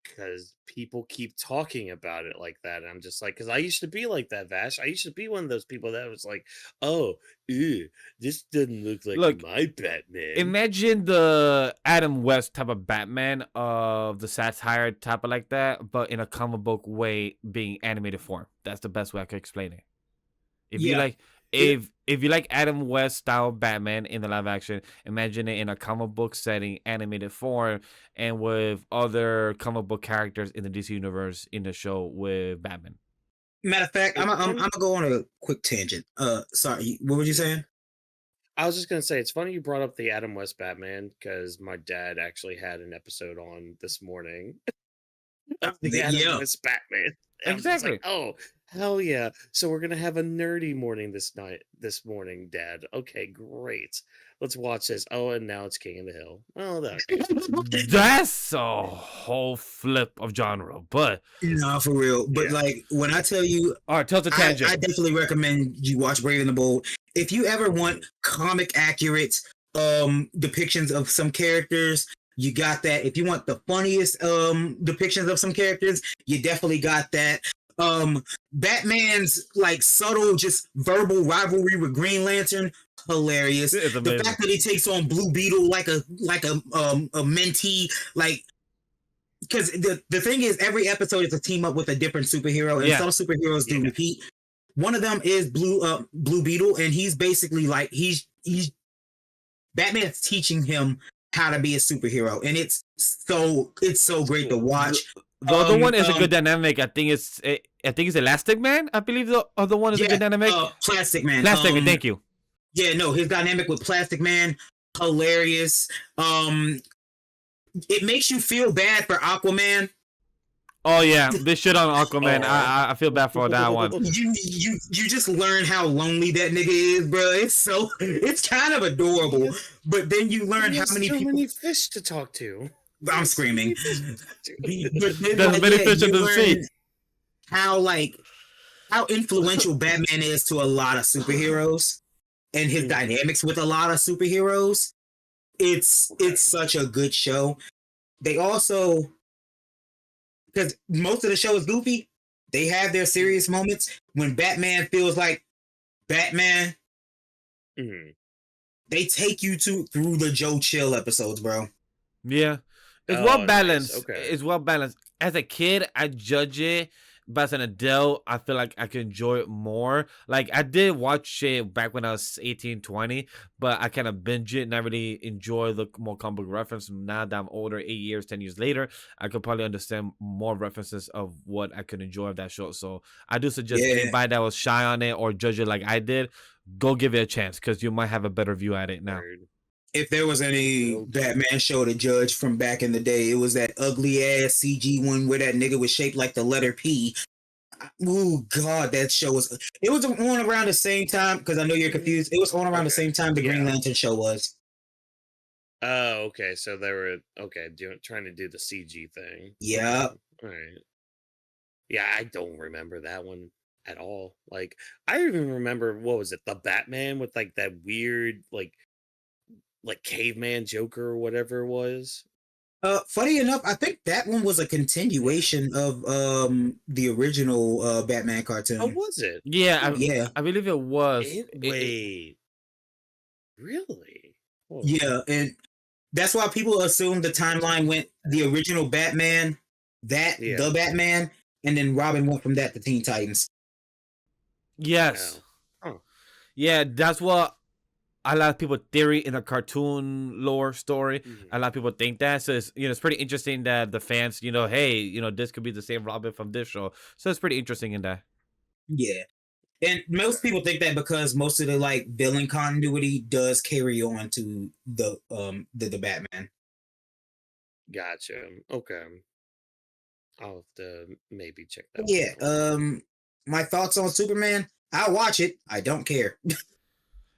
because people keep talking about it like that. And I'm just like, because I used to be like that, Vash. I used to be one of those people that was like, "Oh, this doesn't look like my Batman." Imagine the Adam West type of Batman of the satire type of like that, but in a comic book way, being animated form. That's the best way I could explain it. If you like Adam West style Batman in the live action, imagine it in a comic book setting, animated form, and with other comic book characters in the DC universe in the show with Batman. Matter of fact, I'm gonna go on a quick tangent. Sorry, what were you saying? I was just gonna say it's funny you brought up the Adam West Batman because my dad actually had an episode on this morning. The Adam West Batman. Exactly. Like, oh, hell yeah. So we're going to have a nerdy morning this morning, Dad. Okay, great. Let's watch this. Oh, and now it's King of the Hill. Oh, that's a whole flip of genre, but... No, for real. But, like, when I tell you... All right, tell us a tangent. I definitely recommend you watch Brave and the Bold. If you ever want comic-accurate depictions of some characters... You got that. If you want the funniest depictions of some characters, you definitely got that. Batman's like subtle, just verbal rivalry with Green Lantern, hilarious. It's The amazing. fact that he takes on Blue Beetle like a mentee, like because the thing is, every episode is a team up with a different superhero, and Yeah. some superheroes do Yeah. repeat. One of them is Blue Beetle, and he's basically like he's Batman's teaching him how to be a superhero, and it's so great to watch. The other one is a good dynamic. I think it's Elastic Man. I believe the other one is a good dynamic. Plastic Man. Plastic Man. Thank you. Yeah, no, his dynamic with Plastic Man, hilarious. It makes you feel bad for Aquaman. Oh yeah, this shit on Aquaman. I feel bad for that one. You just learn how lonely that nigga is, bro. It's kind of adorable, but then you learn how many people. many fish to talk to. I'm screaming. But then, There's many fish in you the learn sea. how influential Batman is to a lot of superheroes, and his dynamics with a lot of superheroes. It's such a good show. They also, because most of the show is goofy, they have their serious moments when Batman feels like Batman. Mhm. They take you through the Joe Chill episodes, bro. Yeah, it's Oh, well nice. balanced. Okay. It's well balanced. As a kid, I judge it, but as an adult, I feel like I can enjoy it more. Like I did watch it back when I was 18, 20, but I kind of binge it and I really enjoy the more comic book reference. Now that I'm older, 8 years, 10 years later, I could probably understand more references of what I could enjoy of that show. So I do suggest anybody that was shy on it or judge it like I did, go give it a chance because you might have a better view at it now. Word. If there was any Batman show to judge from back in the day, it was that ugly ass CG one where that nigga was shaped like the letter P. Oh God, that show was. It was on around the same time because I know you're confused. It was on around the same time the Green Lantern show was. Oh, okay. So they were trying to do the CG thing. Yeah. All right. Yeah, I don't remember that one at all. Like, I even remember what was it? The Batman with like that weird like caveman Joker or whatever it was. Funny enough, I think that one was a continuation of the original Batman cartoon. Oh, was it? Yeah, Yeah. I believe it was. Wait, really? Hold on. Yeah, and that's why people assume the timeline went the original Batman, the Batman, and then Robin went from that to Teen Titans. Yes. Wow. Huh. Yeah, that's what a lot of people theory in the cartoon lore story. A lot of people think that. So it's it's pretty interesting that the fans, hey, this could be the same Robin from this show. So it's pretty interesting in that. Yeah. And most people think that because most of the like villain continuity does carry on to the Batman. Gotcha. Okay. I'll have to maybe check that one Yeah. out. My thoughts on Superman, I'll watch it. I don't care.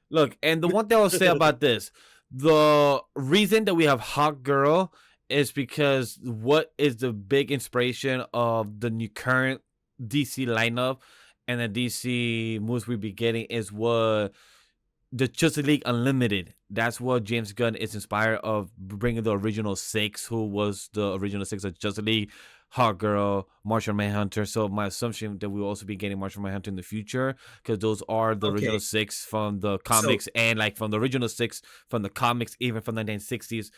Look, and the one thing I'll say about this, the reason that we have Hawk Girl is because what is the big inspiration of the new current DC lineup and the DC movies we be getting is what the Justice League Unlimited. That's what James Gunn is inspired of, bringing the original 6, who was the original 6 of Justice League, Hawk Girl, Martian Manhunter. So my assumption that we'll also be getting Martian Manhunter in the future because those are the original 6 from the comics and like from the original 6 from the comics, even from the 1960s.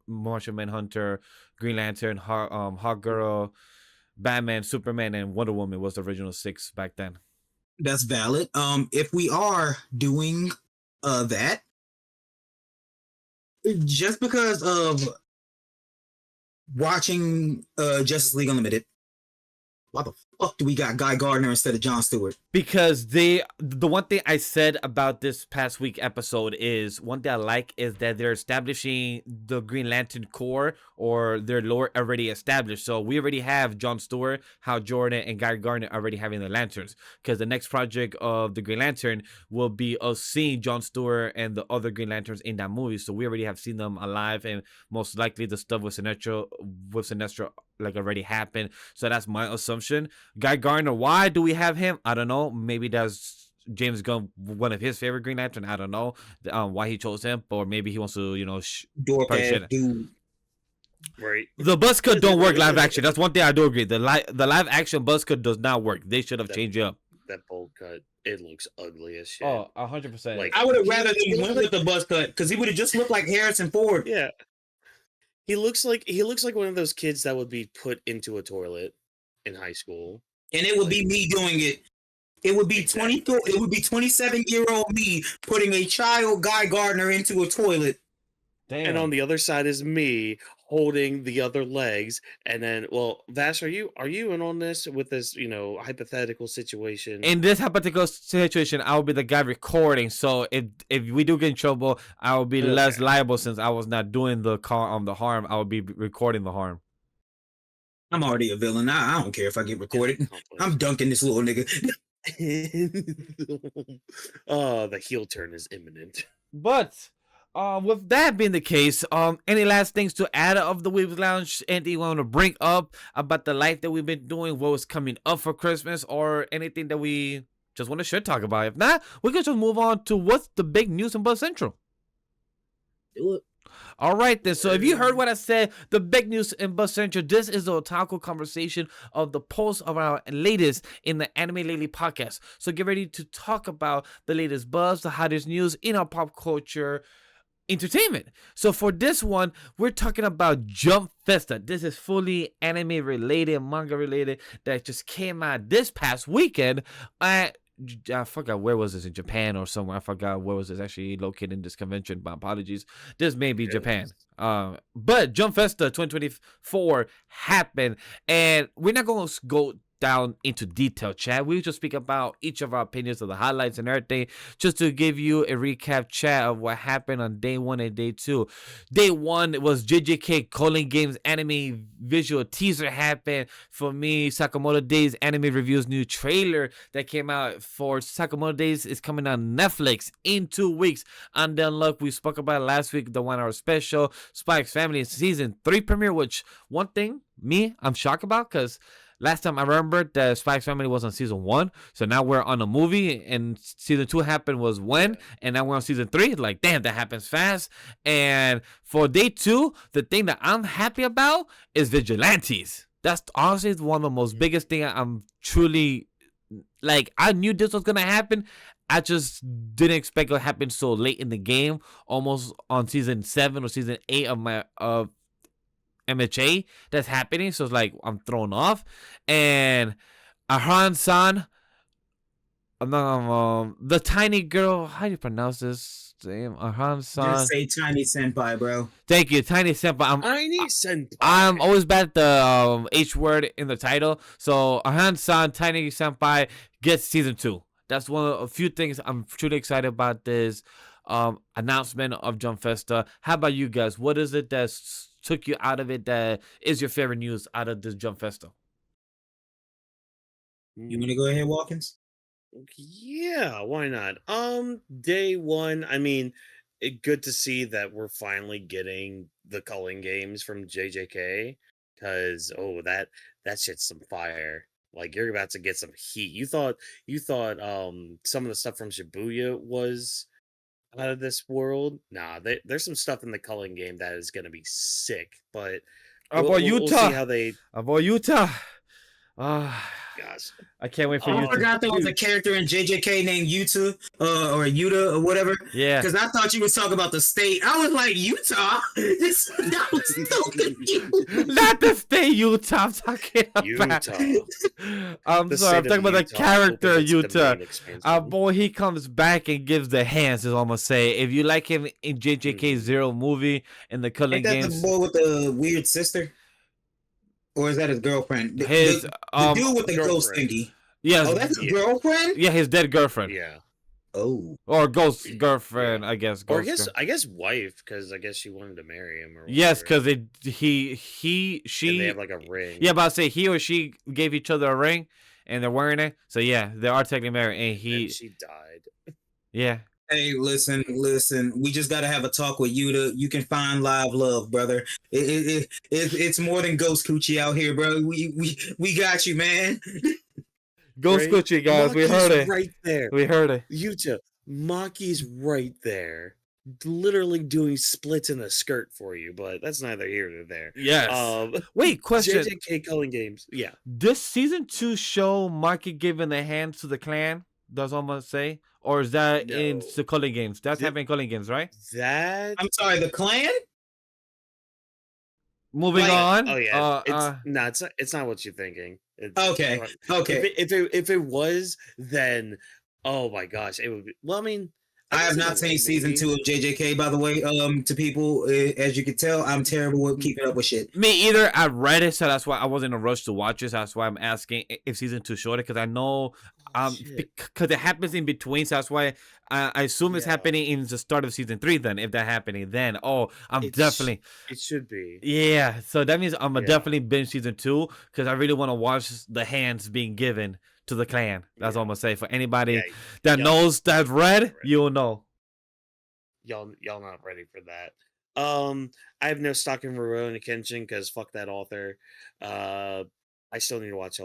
Martian Manhunter, Green Lantern, Hawk Girl, Batman, Superman, and Wonder Woman was the original 6 back then. That's valid. If we are doing that, just because of watching Justice League Unlimited, why the fuck do we got Guy Gardner instead of Jon Stewart? Because the one thing I said about this past week episode is one thing I like is that they're establishing the Green Lantern core or their lore already established. So we already have Jon Stewart, Hal Jordan, and Guy Gardner already having the lanterns. Because the next project of the Green Lantern will be us seeing Jon Stewart and the other Green Lanterns in that movie. So we already have seen them alive, and most likely the stuff with Sinestro like already happened. So that's my assumption. Guy Gardner, why do we have him? I don't know. Maybe that's James Gunn, one of his favorite Green Lantern. I don't know why he chose him, or maybe he wants to, Dork probably ass shouldn't. dude. Right. The buzz cut don't work live action. That's one thing I do agree. The live action buzz cut does not work. They should have changed it up. That bowl cut, it looks ugly as shit. Oh, 100%. Like, I would have rather he went with the buzz cut because he would have just looked like Harrison Ford. Yeah. He looks like one of those kids that would be put into a toilet in high school. And it would be me doing it. It would be 24. It would be 27-year-old me putting a child Guy Gardner into a toilet. Damn. And on the other side is me holding the other legs. And then, well, Vash, are you in on this with this, hypothetical situation? In this hypothetical situation, I will be the guy recording. So if we do get in trouble, I will be less liable since I was not doing the harm. I will be recording the harm. I'm already a villain. I don't care if I get recorded. I'm dunking this little nigga. The heel turn is imminent. But with that being the case, any last things to add of the Weebs Lounge? Anything you want to bring up about the life that we've been doing, what was coming up for Christmas, or anything that we just want to talk about? If not, we can just move on to what's the big news in Buzz Central. Do it. All right, then. So if you heard what I said, the big news in Buzz Central, this is the otaku conversation of the post of our latest in the Anime Lately podcast. So get ready to talk about the latest buzz, the hottest news in our pop culture entertainment. So for this one, we're talking about Jump Festa. This is fully anime related, manga related, that just came out this past weekend. I forgot where was this, in Japan or somewhere. I forgot where was this actually located in this convention. My apologies. This may be Japan. But Jump Festa 2024 happened, and we're not going to go down into detail, chat. We just speak about each of our opinions of the highlights and everything, just to give you a recap, chat, of what happened on day one and day two. Day one was JJK Calling Games anime visual teaser happened. For me, Sakamoto Days anime reviews new trailer that came out for Sakamoto Days is coming on Netflix in 2 weeks. And then look, we spoke about it last week, the 1 hour special, Spy X Family season 3 premiere, which one thing I'm shocked about, because last time I remember that Spy X Family was on season 1, so now we're on a movie, and season 2 happened was when, and now we're on season 3. Like, damn, that happens fast. And for day 2, the thing that I'm happy about is Vigilantes. That's honestly one of the most biggest thing I'm truly, like, I knew this was gonna happen. I just didn't expect it to happen so late in the game, almost on season 7 or season 8 of MHA that's happening. So it's like I'm thrown off. And Ahan-san, the tiny girl, how do you pronounce this name? Ahan-san. Just say Tiny Senpai, bro. Thank you, Tiny Senpai. Tiny Senpai. I'm always bad at the H word in the title. So Ahan-san, Tiny Senpai gets season 2. That's one of a few things I'm truly excited about this announcement of Jump Festa. How about you guys? What is it that took you out of it that is your favorite news out of this Jump Festa? You want to go ahead, Whawkins? Yeah, why not? Day one, I mean, good to see that we're finally getting the culling games from JJK, because that shit's some fire. Like, you're about to get some heat. You thought some of the stuff from Shibuya was out of this world. Nah, there's some stuff in the culling game that is gonna be sick. But Utah. We'll see how they. About Utah. Gosh, I can't wait for I Utah. forgot there was a character in JJK named Yuta, or Yuta, or whatever. Yeah. Because I thought you was talking about the state. I was like, Utah? That was so confused. Not the state Utah I'm talking about. Utah. I'm sorry, I'm talking about the character Utah. Boy, he comes back and gives the hands, is almost say. If you like him in JJK Zero movie in the Culling Ain't that Games. the boy with the weird sister? Or is that his girlfriend? The dude with the ghost thingy. Yes. Oh, that's his girlfriend? Yeah, his dead girlfriend. Yeah. Oh. Or ghost girlfriend, I guess. Or I guess wife, because I guess she wanted to marry him. Or yes, because she. And they have like a ring. Yeah, but I say he or she gave each other a ring, and they're wearing it. So yeah, they are technically married, and she died. Yeah. Hey, listen. We just gotta have a talk with Yuta. You can find live love, brother. It's more than ghost coochie out here, bro. We got you, man. Ghost coochie, guys. We heard it right there. We heard it. Yuta, Maki's right there. literally doing splits in a skirt for you, but that's neither here nor there. Yes. Wait, question. JJK Culling Games. Yeah. This season 2 show Marky giving the hands to the clan? Does almost say, or is that in No. the Culling Games? That's Thi- happening in Culling Games, right? That I'm sorry, the clan? Moving Like- on. Oh yeah, it's not what you're thinking. Okay. Okay. If it was, then oh my gosh, it would be. Well, I mean, I have guess in not a seen way, season maybe. 2 of JJK, by the way. To people, as you can tell, I'm terrible with keeping up with shit. Me either. I read it, so that's why I wasn't in a rush to watch it. So that's why I'm asking if season 2 shorter, because I know, Shit. because it happens in between. So that's why I assume it's Yeah. happening in the start of season 3. Then, if that happening, then I'm It's- definitely. It should be. Yeah, so that means I'm gonna Yeah. definitely binge season 2 because I really want to watch the hands being given to the clan. That's Yeah. all I'm gonna say. For anybody Yeah, that y'all- knows that read, Right. you'll know. y'all not ready for that. I have no stock in Rurouni Kenshin because fuck that author. I still need to watch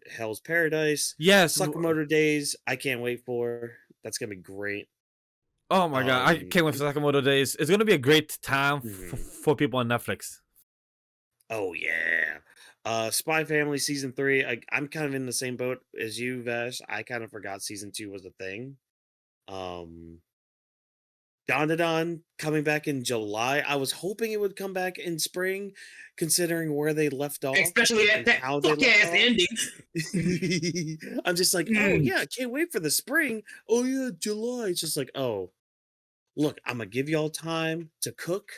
Hell's Paradise. Yes. Sakamoto Days. I can't wait for. That's gonna be great. Oh my god, I can't wait for Sakamoto Days. It's gonna be a great time Mhm. for people on Netflix. Oh yeah. Spy Family season 3. I'm kind of in the same boat as you, Vash. I kind of forgot season 2 was a thing. Don coming back in July. I was hoping it would come back in spring, considering where they left off. Especially at and that how they fuck left ass off. ending. I'm just like, oh yeah, I can't wait for the spring. Oh yeah, July. It's just like, oh, look, I'm gonna give y'all time to cook,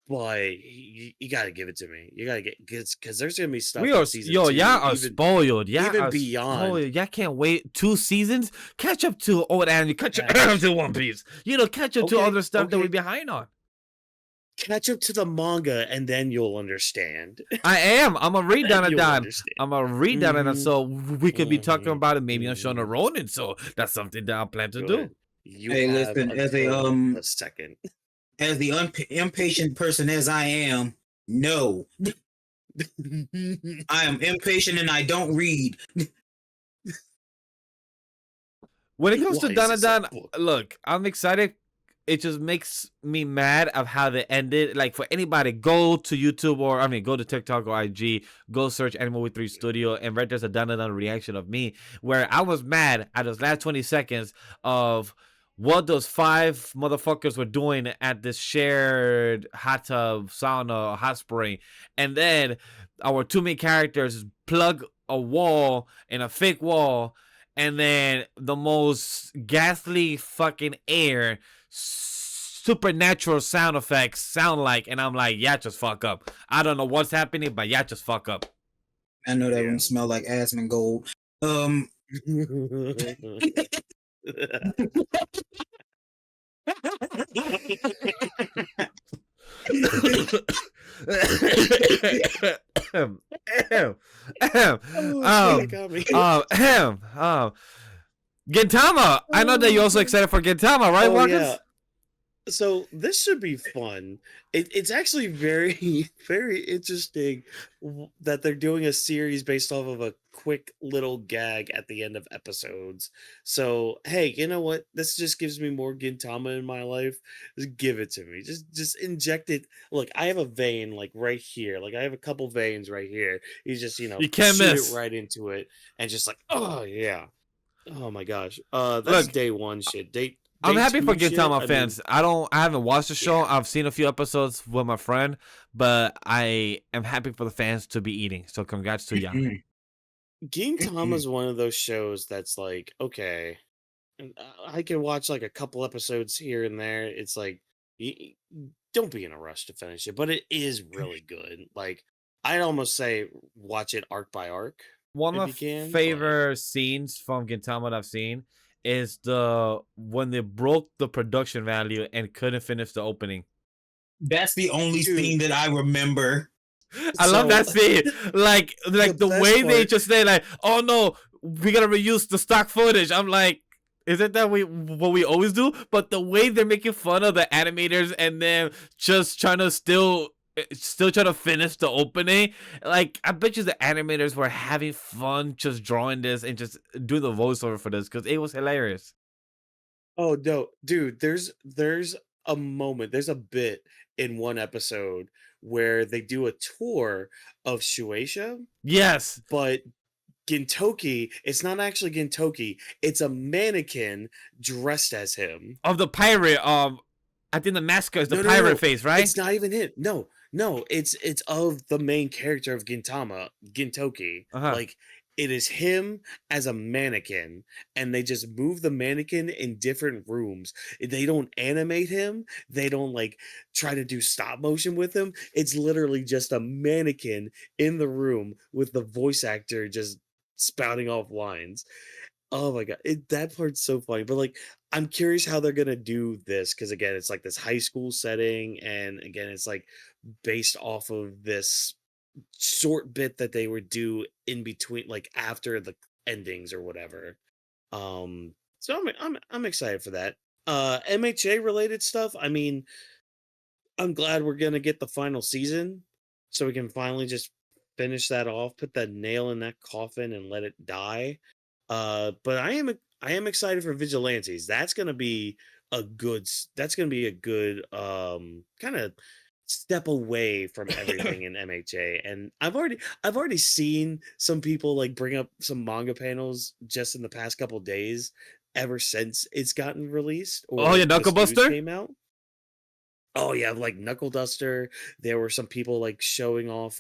but you gotta give it to me. You gotta get because there's gonna be stuff. We in are season y'all 2, are even- spoiled. Y'all even are beyond. spoiled. Y'all can't wait 2 seasons. Catch up to old anime. Catch up to One Piece. Catch up to Okay, other stuff that okay. we're behind on. Catch up to the manga, and then you'll understand. I am. I'm gonna read down and You'll down. understand. I'm gonna read down and Mhm. so we could be talking Mhm. about it maybe on Mhm. Shona Ronin. So that's something that I plan to do. Good. You Hey, have listen, as a, until the second. As the impatient person as I am, no. I am impatient and I don't read. When it comes Why to is this a Danadan, book? look, I'm excited. It just makes me mad of how they ended. Like, for anybody, go to YouTube go to TikTok or IG, go search AniMa W3 Studio, and right there's a Danadan reaction of me where I was mad at those last 20 seconds of what those 5 motherfuckers were doing at this shared hot tub, sauna, hot spring. And then our 2 main characters plug a wall in a fake wall, and then the most ghastly fucking air, supernatural sound effects sound like, and I'm like, yeah, just fuck up. I don't know what's happening, but yeah, just fuck up. I know that Yeah. one smell like Aspen Gold. Oh, shit, got me. Gintama. I know that you're also excited for Gintama, right, Oh, Whawkins? yeah. So this should be fun. It's actually very, very interesting that they're doing a series based off of a quick little gag at the end of episodes. So hey, you know what? This just gives me more Gintama in my life. Just give it to me. Just inject it. Look, I have a vein like right here. Like I have a couple veins right here. You just You can't shoot miss. it right into it and just like, oh yeah. Oh my gosh. That's Look, day 1 shit. I'm Day happy for 2 shit, Gintama I mean, fans. I haven't watched the show. Yeah. I've seen a few episodes with my friend, but I am happy for the fans to be eating. So congrats to y'all. Gintama's one of those shows that's like, okay, I can watch like a couple episodes here and there. It's like, don't be in a rush to finish it, but it is really good. Like, I'd almost say watch it arc by arc. One if of you can, my but- favorite scenes from Gintama that I've seen is when they broke the production value and couldn't finish the opening. That's the only Dude. scene that I remember. I love that So- scene. Like the best way they part- just say like, "Oh no, we gotta reuse the stock footage." I'm like, isn't that what we always do? But the way they're making fun of the animators and then just trying to still trying to finish the opening, like I bet you the animators were having fun just drawing this and just doing the voiceover for this because it was hilarious. Oh no, dude, there's a moment. There's a bit in one episode where they do a tour of Shueisha, Yes, but Gintoki, it's not actually Gintoki. It's a mannequin dressed as him. of the pirate. I think the mascot is the No, no, no, pirate no. face, right? It's not even it. No, no. It's of the main character of Gintama, Gintoki. Uh huh. Like it is him as a mannequin, and they just move the mannequin in different rooms. They don't animate him. They don't like try to do stop motion with him. It's literally just a mannequin in the room with the voice actor just spouting off lines. Oh my god, that part's so funny. But like, I'm curious how they're gonna do this because again, it's like this high school setting, and again, it's like based off of this short bit that they would do in between, like after the endings or whatever. So I'm excited for that. MHA related stuff. I mean, I'm glad we're gonna get the final season, so we can finally just finish that off, put that nail in that coffin, and let it die. But I am excited for Vigilantes. That's gonna be a good kind of step away from everything in MHA. And I've already seen some people like bring up some manga panels just in the past couple days ever since it's gotten released Oh or yeah, Knuckle this news Buster. came out. Oh yeah, like Knuckle Duster. There were some people like showing off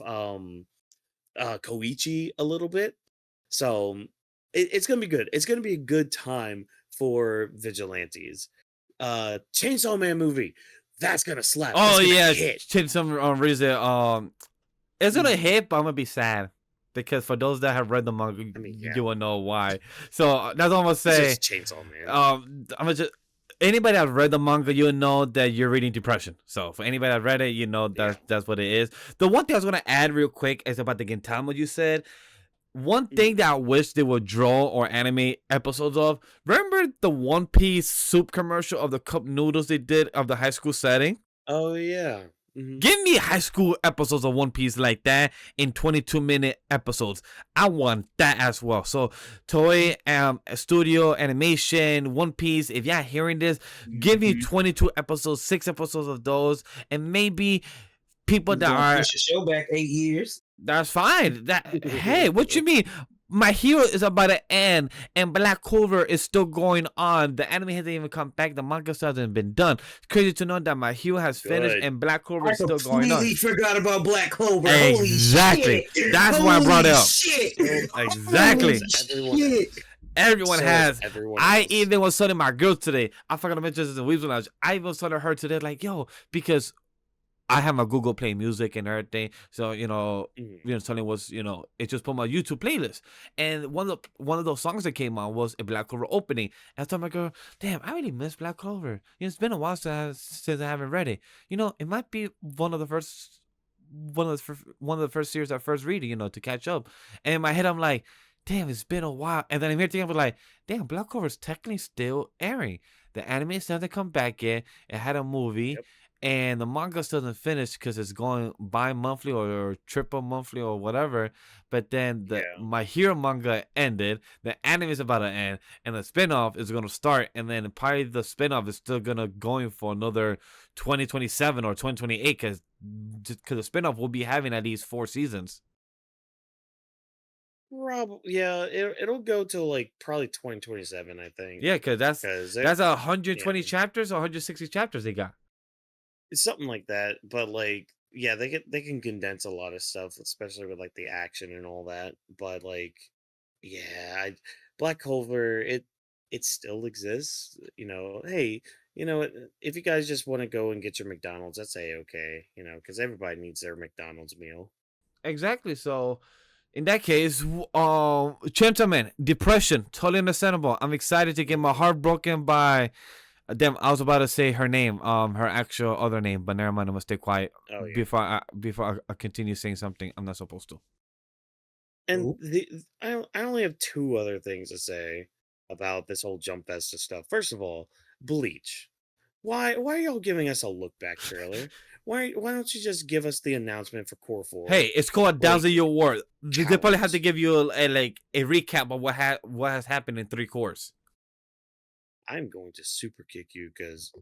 Koichi a little bit. So it's gonna be good. It's gonna be a good time for Vigilantes. Chainsaw Man movie. That's gonna slap. Oh That's gonna yeah, hit. change some reason. It's gonna Mhm. hit, but I'm gonna be sad because for those that have read the manga, I mean, yeah. you will know why. So that's all I'm gonna It's say. just Chainsaw Man. I'm gonna just anybody that read the manga, you know that you're reading depression. So for anybody that read it, you know Yeah. that's what it is. The one thing I was gonna add real quick is about the Gintama you said. One thing Mhm. that I wish they would draw or animate episodes of. Remember the One Piece soup commercial of the cup noodles they did of the high school setting? Oh yeah. Hmm. Give me high school episodes of One Piece like that in 22-minute episodes. I want that as well. So, Toei Studio Animation, One Piece, if you're hearing this, give me Mhm. 22 episodes, 6 episodes of those, and maybe people You're that gonna are push the show back 8 years. that's fine. That hey, what you mean? My Hero is about to end, and Black Clover is still going on. The anime hasn't even come back. The manga still hasn't been done. It's crazy to know that My Hero has finished, Good. and Black Clover I is still going on. completely forgot about Black Clover. Exactly. Holy shit! That's why I brought it up. Shit! Exactly. Everyone Shit! else. Everyone So has. everyone I else. even was telling my girl today. I forgot to mention this in Weaves Lounge. I even told her today, like, yo, because I have my Google Play Music and everything. So, Mhm. something was, it just put my YouTube playlist. And one of those songs that came on was a Black Clover opening. And I told my girl, damn, I really miss Black Clover. It's been a while since I haven't read it. It might be one of the first series I first read, to catch up. And in my head, I'm like, damn, it's been a while. And then I'm here thinking, I'm like, damn, Black Clover's technically still airing. The anime still hasn't come back yet. It had a movie. Yep. And the manga still doesn't finish because it's going bi-monthly or triple monthly or whatever. But then the Yeah. My Hero manga ended. The anime is about to end, and the spinoff is going to start. And then probably the spinoff is still gonna going for another 2027 or 2028 because the spinoff will be having at least 4 seasons. Yeah, it'll go till like probably 2027, I think. Yeah, because Because that's yeah, 120 chapters or 160 chapters they got. it's something like that. But like, yeah, they can condense a lot of stuff, especially with like the action and all that. But like, yeah, Black Clover, it still exists. Hey, if you guys just want to go and get your McDonald's, that's okay. Because everybody needs their McDonald's meal. Exactly. So in that case, gentlemen, depression, totally understandable. I'm excited to get my heart broken by them. I was about to say her name, her actual other name, but never mind. I must stay quiet Oh yeah. before I continue saying something I'm not supposed to. And Ooh. I only have two other things to say about this whole Jump Festa stuff. First of all, Bleach. Why are y'all giving us a look back trailer? Why don't you just give us the announcement for Core 4? Hey, it's called Like 1,000 Year War. They probably have to cowards. give you a recap of what has happened in 3 cores. I'm going to super kick you because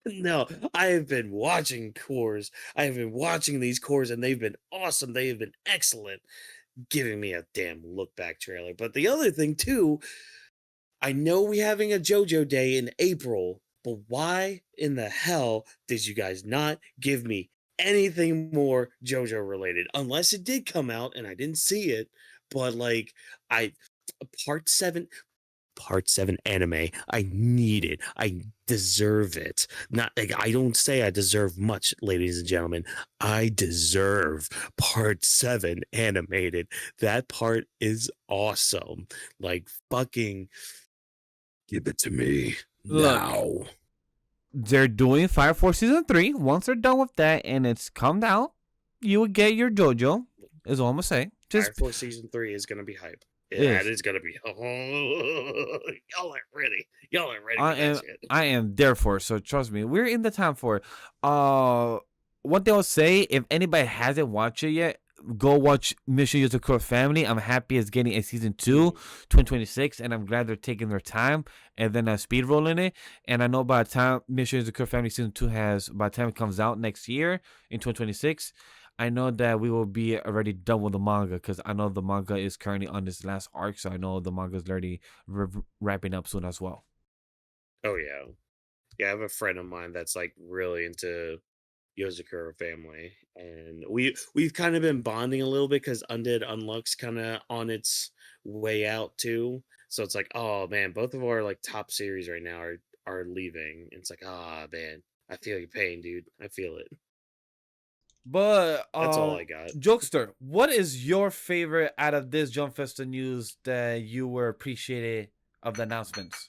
No, I have been watching cores. I have been watching these cores, and they've been awesome. They have been excellent, giving me a damn look back trailer. But the other thing too, I know we having a JoJo Day in April, but why in the hell did you guys not give me anything more JoJo related? Unless it did come out and I didn't see it, but like I part 7 part 7 anime, I need it. I deserve it. Not like I don't say I deserve much, ladies and gentlemen. I deserve part 7 animated. That part is awesome. Like fucking give it to me Look, now. they're doing Fire Force Season 3. Once they're done with that and it's come out, you will get your JoJo, is all I'm going to say. Fire Force Season 3 is going to be hype. That is going to be... Oh, y'all aren't ready. Y'all aren't ready for that shit. I am there for it, so trust me. We're in the time for it. One thing I'll say, if anybody hasn't watched it yet, go watch Mission Yozakura Family. I'm happy it's getting a Season 2, 2026, and I'm glad they're taking their time and then speed rolling it. And I know by the time Mission Yozakura Family Season 2 by the time it comes out next year in 2026, I know that we will be already done with the manga because I know the manga is currently on this last arc, so I know the manga is already wrapping up soon as well. Oh, yeah. Yeah, I have a friend of mine that's like really into Yozakura Family, and we've kind of been bonding a little bit because Undead Unluck's kind of on its way out too. So it's like, oh man, both of our like top series right now are leaving. It's like, ah man, I feel your pain, dude. I feel it. But That's all I got. Jokester, what is your favorite out of this Jump Festa news that you were appreciated of the announcements?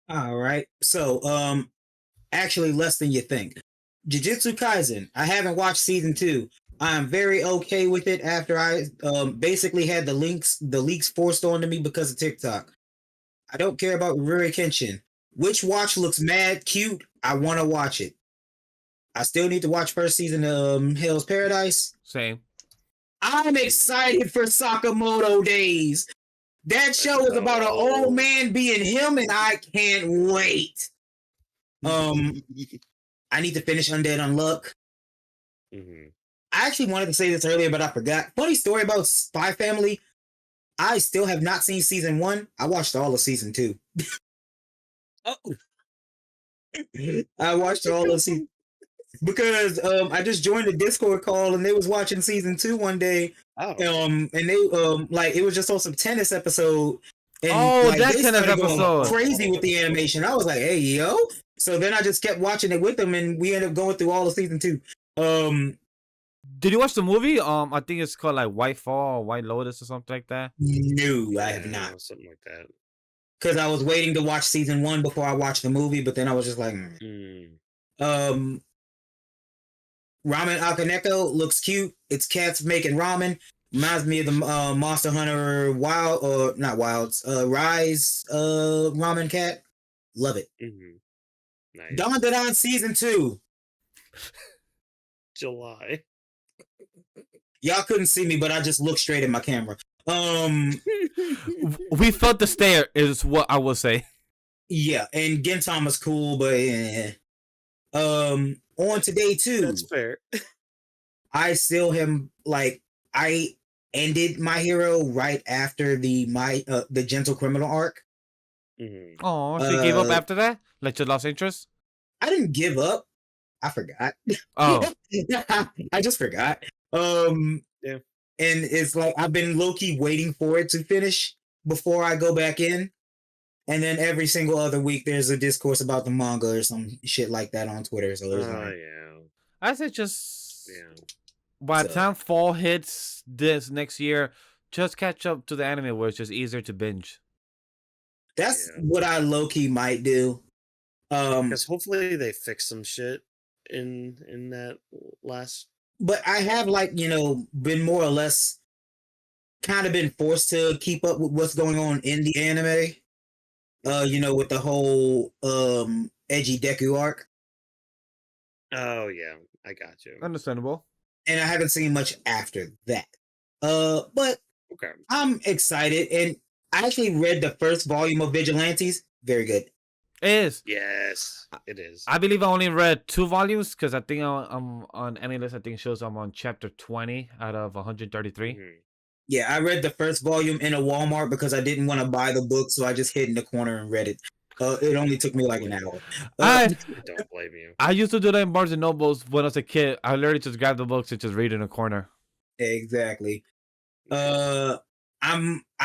All right. So, actually less than you think. Jujutsu Kaisen. I haven't watched season 2. I'm very okay with it after I basically had the leaks forced onto me because of TikTok. I don't care about Rurouni Kenshin. Which watch looks mad cute? I want to watch it. I still need to watch first season of Hell's Paradise. Same. I'm excited for Sakamoto Days. That show is about an old man being him, and I can't wait. I need to finish Undead Unluck. Mm-hmm. I actually wanted to say this earlier, but I forgot. Funny story about Spy Family. I still have not seen season 1. I watched all of season 2. Oh, I watched all of season because I just joined the Discord call and they was watching season 2 one day. oh. And they like it was just on some tennis episode. And like, that tennis episode, crazy with the animation. I was like, hey yo. So then I just kept watching it with them, and we ended up going through all of season 2. Did you watch the movie? I think it's called like White Fall or White Lotus or something like that. No, I have not. Something like that. Because I was waiting to watch season 1 before I watched the movie, but then I was just like, Ramen Akaneko looks cute. It's cats making ramen. Reminds me of the Monster Hunter Rise ramen cat. Love it. Mm-hmm. Nice. Don season 2. July. Y'all couldn't see me, but I just looked straight at my camera. We felt the stare is what I will say. Yeah, and Gintama was cool, but on today too. That's fair. I still am like I ended My Hero right after the Gentle Criminal arc. Mm-hmm. Oh, so you gave up after that? Like you lost interest? I didn't give up. I forgot. Oh. I just forgot. Yeah. And it's like I've been low-key waiting for it to finish before I go back in. And then every single other week there's a discourse about the manga or some shit like that on Twitter. So there's yeah. I said by the time fall hits this next year, just catch up to the anime where it's just easier to binge. That's what I low-key might do. Because hopefully they fix some shit in that last. But I have been more or less kind of been forced to keep up with what's going on in the anime. With the whole edgy Deku arc. Oh yeah, I got you. Understandable. And I haven't seen much after that. But okay. I'm excited, and I actually read the first volume of Vigilantes. Very good. It is. Yes, it is. I believe I only read 2 volumes because I think I'm on any list. I think it shows I'm on chapter 20 out of 133. Mhm. Yeah, I read the first volume in a Walmart because I didn't want to buy the book, so I just hid in the corner and read it. It only took me like an hour. I Don't blame you. I used to do that in Barnes and Nobles when I was a kid. I literally just grab the books and just read in a corner. Exactly.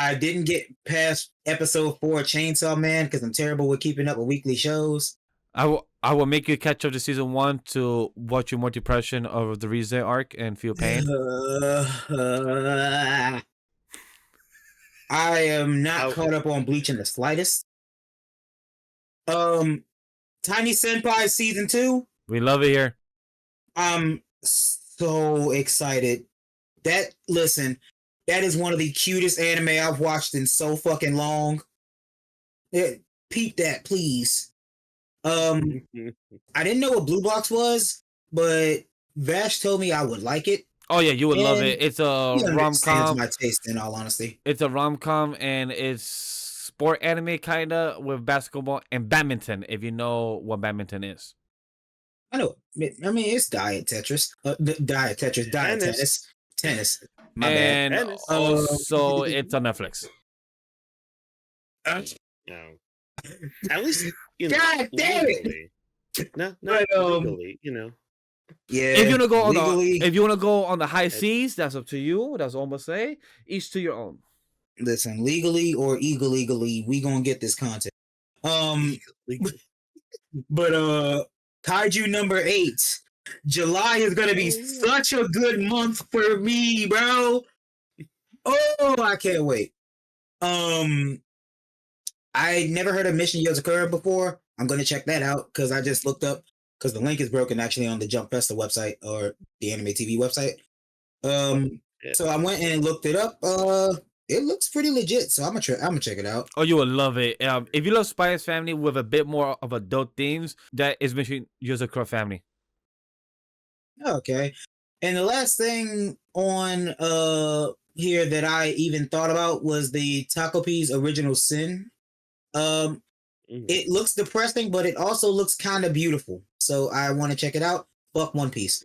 I didn't get past episode 4 of Chainsaw Man because I'm terrible with keeping up with weekly shows. I will make you catch up to season 1 to watch your more depression of the Rize arc and feel pain. I am not How- caught up on Bleach in the slightest. Tiny Senpai season 2. We love it here. I'm so excited. That is one of the cutest anime I've watched in so fucking long. Yeah, peep that, please. I didn't know what Blue Box was, but Vash told me I would like it. Oh yeah, you would love And it. It's a He understands rom-com. my taste, in all honesty. It's a rom-com and it's sport anime kinda with basketball and badminton, if you know what badminton is. I know. I mean, it's Diet Tetris. Diet Tetris. Diet Tennis. My bad. And Tennis. also it's on Netflix. No. At least, you know, God damn it! legally. No, But, legally, you know. Yeah. If you wanna go on legally, if you wanna go on the high seas, that's up to you. That's all I'm gonna say. Each to your own. listen, legally or illegally, we gonna get this content. Legally. But Kaiju number 8. July is gonna be such a good month for me, bro. Oh, I can't wait. I never heard of Mission Yozakura before. I'm gonna check that out because I just looked up because the link is broken actually on the Jump Festa website or the Anime TV website. So I went and looked it up. It looks pretty legit, so I'm gonna check it out. Oh, you will love it. If you love Spy Family with a bit more of adult themes, that is Mission Yozakura Family. Okay. And the last thing on here that I even thought about was the Takopi's Original Sin. It looks depressing, but it also looks kind of beautiful. So I want to check it out. Fuck One Piece.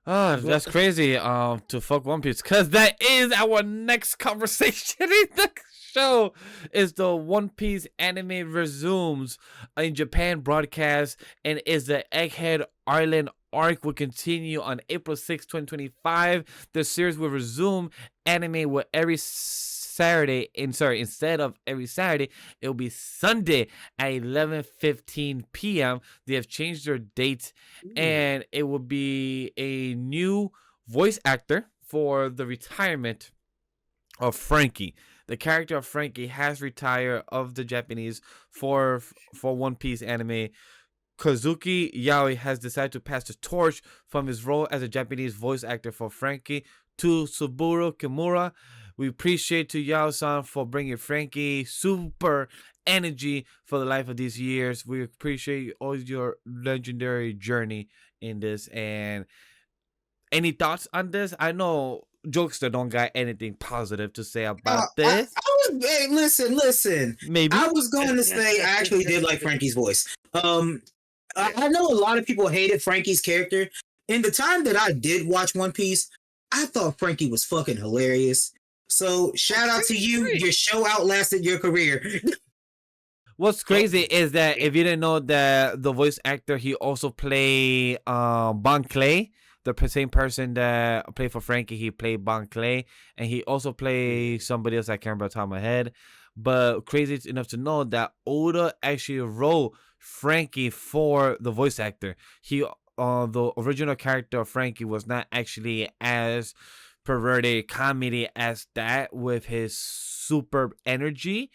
Oh, that's crazy. To fuck One Piece, cause that is our next conversation in the show. Is the One Piece anime resumes in Japan broadcast, and is the Egghead Island arc will continue on April 6, 2025. The series will resume anime with every Saturday. Instead of every Saturday, it will be Sunday at 11:15 p.m. They have changed their date, and it will be a new voice actor for the retirement of Frankie. The character of Frankie has retired of the Japanese for One Piece anime. Kazuki Yaoi has decided to pass the torch from his role as a Japanese voice actor for Frankie to Suburo Kimura. We appreciate to Yao-san for bringing Frankie super energy for the life of these years. We appreciate all your legendary journey in this. And any thoughts on this? I know Jokester don't got anything positive to say about this. Hey, listen. Maybe. I was going to say I actually did like Frankie's voice. I know a lot of people hated Frankie's character. In the time that I did watch One Piece, I thought Frankie was fucking hilarious. So shout out to you. Your show outlasted your career. What's crazy is that if you didn't know that the voice actor, he also played Bon Clay, the same person that played for Frankie. He played Bon Clay, and he also played somebody else I can't remember off the top of my head. But crazy enough to know that Oda actually wrote Frankie for the voice actor. He the original character of Frankie was not actually as perverted comedy as that with his super energy.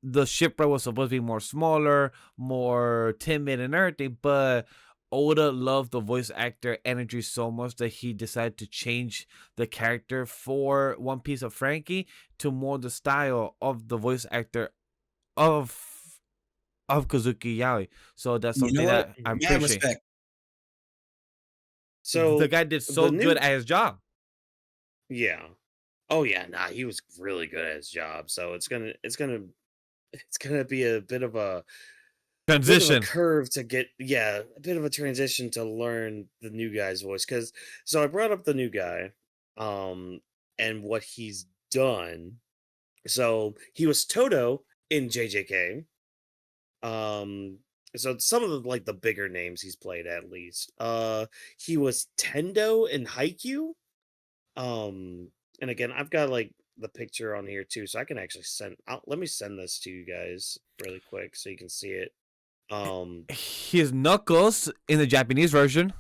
The shipwreck was supposed to be more smaller, more timid and everything, but Oda loved the voice actor energy so much that he decided to change the character for One Piece of Frankie to more the style of the voice actor of Kazuki Yaoi. So that's something that I appreciate. Respect. So the guy did so good at his job. Yeah. Oh yeah, nah, he was really good at his job. So it's gonna be a bit of a Transition. curve to get a bit of a transition to learn the new guy's voice. Because so I brought up the new guy, and what he's done. So he was Toto in JJK. So some of the bigger names he's played at least. He was Tendo in Haikyuu. And again, I've got like the picture on here too, so I can actually let me send this to you guys really quick so you can see it. His Knuckles in the Japanese version.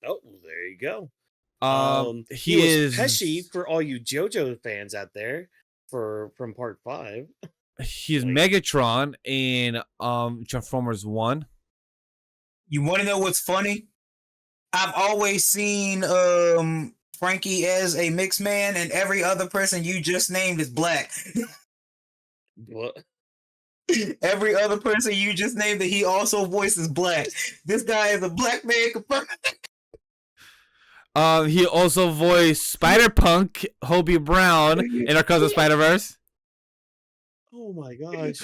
Oh, there you go. He was is Pesci for all you JoJo fans out there from part 5. He's Like- Megatron in Transformers 1. You want to know what's funny? I've always seen Frankie as a mixed man, and every other person you just named is black. What? Every other person you just named that he also voices black. This guy is a black man confirmed. He also voiced Spider-Punk, Hobie Brown in Across the Spider-Verse. Oh my gosh.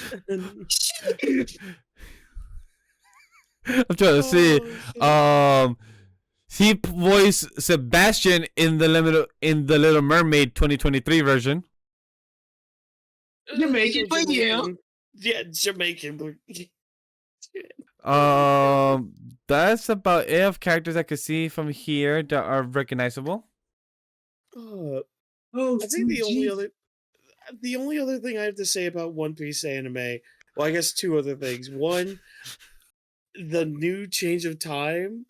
I'm trying to see. Oh, shit. He voiced Sebastian in the Little Mermaid 2023 version. Jamaican, but yeah. Yeah, Jamaican. But That's about it of characters I could see from here that are recognizable. Oh, I think the only other thing I have to say about One Piece anime, well, I guess 2 other things. One, the new change of time.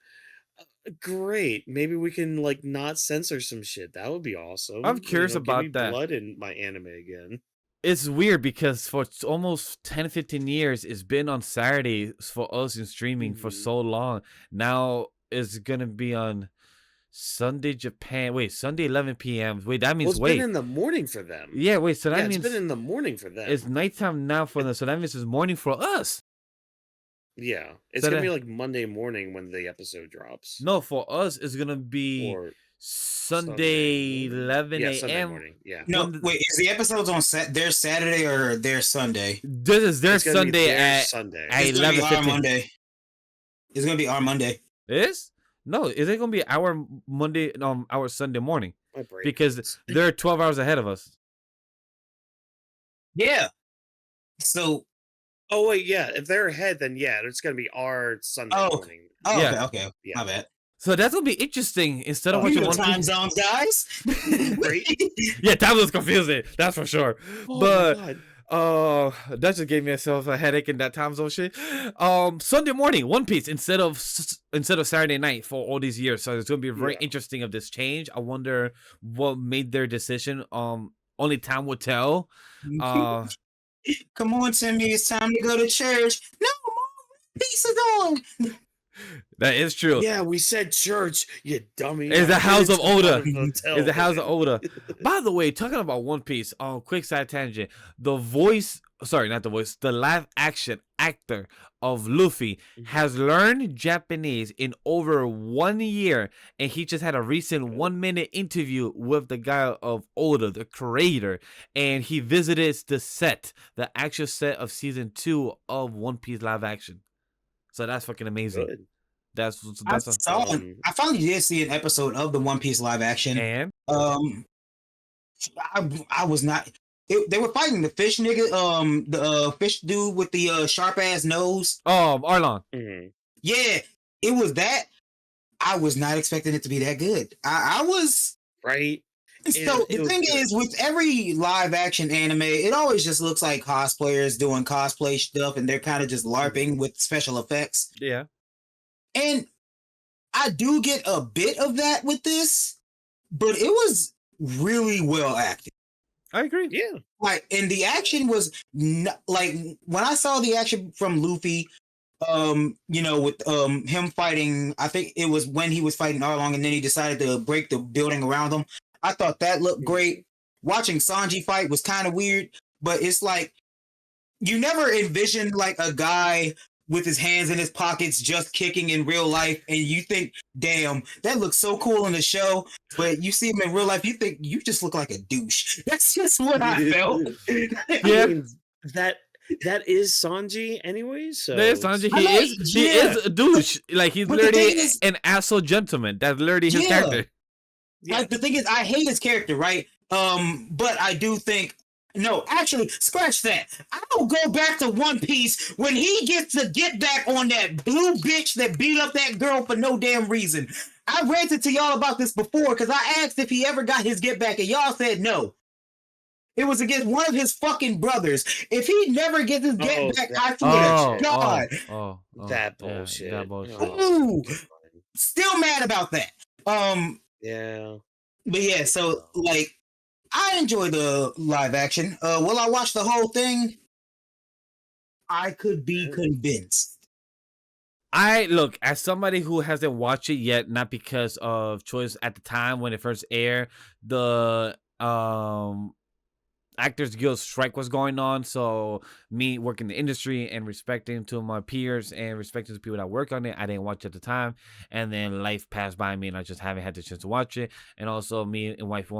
Great. Maybe we can like not censor some shit. That would be awesome. I'm curious give about me that. Blood in my anime again. It's weird because for almost 10, 15 years, it's been on Saturdays for us in streaming for so long. Now it's going to be on Sunday, Japan. Wait, Sunday, 11 p.m. Wait, that means It's been in the morning for them. Yeah, wait, so that means it's been in the morning for them. it's nighttime now for them. So that means it's morning for us. Yeah. It's So going to that- be like Monday morning when the episode drops. No, for us, it's going to be Or Sunday, morning. 11 Yeah, Sunday a.m. morning. Yeah. no, wait, is the episodes on their Saturday or their Sunday? This is their It's gonna be Sunday their at Sunday. at It's gonna be our 11:15. Monday. It's gonna be our Monday. It is? No, is it going to be our Monday, our Sunday morning? My brain Because hurts. they're 12 hours ahead of us. Yeah. So, Oh wait, yeah. If they're ahead, then yeah, it's gonna be our Sunday Oh, morning. Yeah. okay, Yeah. my bad. So that's going to be interesting. Instead of Oh, You watching know one time Piece. zones, guys. Right? Yeah, time was confusing. That's for sure. Oh But my God. that just gave myself a headache in that time zone shit. Sunday morning, One Piece instead of Saturday night for all these years. So it's gonna be very Yeah. interesting of this change. I wonder what made their decision. Only time will tell. Come on, Timmy, it's time to go to church. No, Mom, peace is on. That is true. Yeah, we said church, you dummy. It's the House of Oda. It's Is the House of Oda. By the way, talking about One Piece, quick side tangent. The live action actor of Luffy has learned Japanese in over 1 year, and he just had a recent 1-minute interview with the guy of Oda, the creator, and he visited the actual set of season 2 of One Piece live action. So that's fucking amazing. Good. That's I finally did see an episode of the One Piece live action. and I was not. They were fighting the fish nigga, the fish dude with the sharp ass nose. Arlong. Mhm. Yeah, it was that. I was not expecting it to be that good. I was. Right? So it the was thing good. is, with every live action anime, it always just looks like cosplayers doing cosplay stuff, and they're kind of just LARPing with special effects. Yeah. And I do get a bit of that with this, but it was really well acted. I agree. Yeah. Like, and the action was like when I saw the action from Luffy, with him fighting. I think it was when he was fighting Arlong, and then he decided to break the building around him. I thought that looked great. Watching Sanji fight was kind of weird, but it's like you never envisioned like a guy with his hands in his pockets just kicking in real life, and you think, damn, that looks so cool in the show, but you see him in real life, you think you just look like a douche. That's just what I felt. Yeah. I mean, that that is Sanji anyway. So There's Sanji. I mean, He yeah. is a douche. Like he's But the thing literally is- an asshole gentleman. That's literally his Yeah. character. Yeah. Like the thing is, I hate his character, right? But I do think no, actually, scratch that. I'll go back to One Piece when he gets to get back on that blue bitch that beat up that girl for no damn reason. I ranted to y'all about this before because I asked if he ever got his get back, and y'all said no. It was against one of his fucking brothers. If he never gets his get back, I swear to God. That bullshit. That bullshit. Ooh. Still mad about that. Yeah. But yeah, so like I enjoy the live action. Will I watch the whole thing? I could be convinced. I look, as somebody who hasn't watched it yet, not because of choice at the time when it first aired, the Actors Guild strike was going on, so me working the industry and respecting to my peers and respecting the people that work on it, I didn't watch it at the time, and then life passed by me and I just haven't had the chance to watch it. And also me and wifey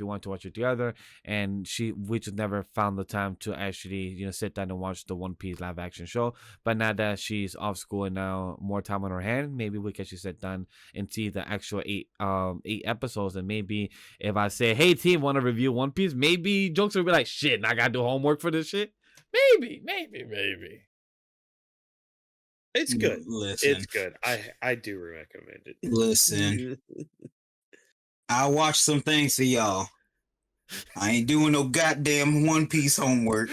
wanted to watch it together, and we just never found the time to actually sit down and watch the One Piece live action show. But now that she's off school and now more time on her hand, maybe we can actually sit down and see the actual eight episodes. And maybe if I say, hey team, want to review One Piece, maybe jokes will be like, shit, I gotta do homework for this shit. Maybe. It's good. Listen, It's good. I do recommend it. listen. I watch some things for y'all. I ain't doing no goddamn One Piece homework.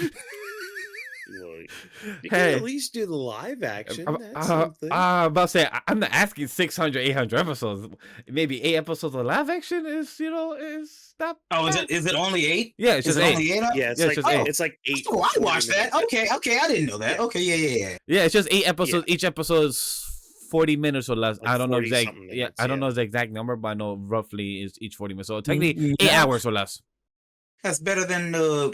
Look, you Hey. can at least do the live action. That's I'm something. about to say, I'm not asking 600, 800 episodes. Maybe 8 episodes of live action is not. Oh, bad. Is it only 8? Yeah, it's Is just it 8. only 8? Yeah, it's Yeah, like it's just eight. it's like 8. Oh, I watched 40 that. minutes. Okay, I didn't know that. Yeah. Okay, yeah. Yeah, it's just 8 episodes. Each episode is 40 minutes or less. Like I don't know 40 exact. something Yeah, minutes, I don't yeah. know the exact number, but I know roughly is each 40 minutes. So technically, 8 Yeah. hours or less. That's better than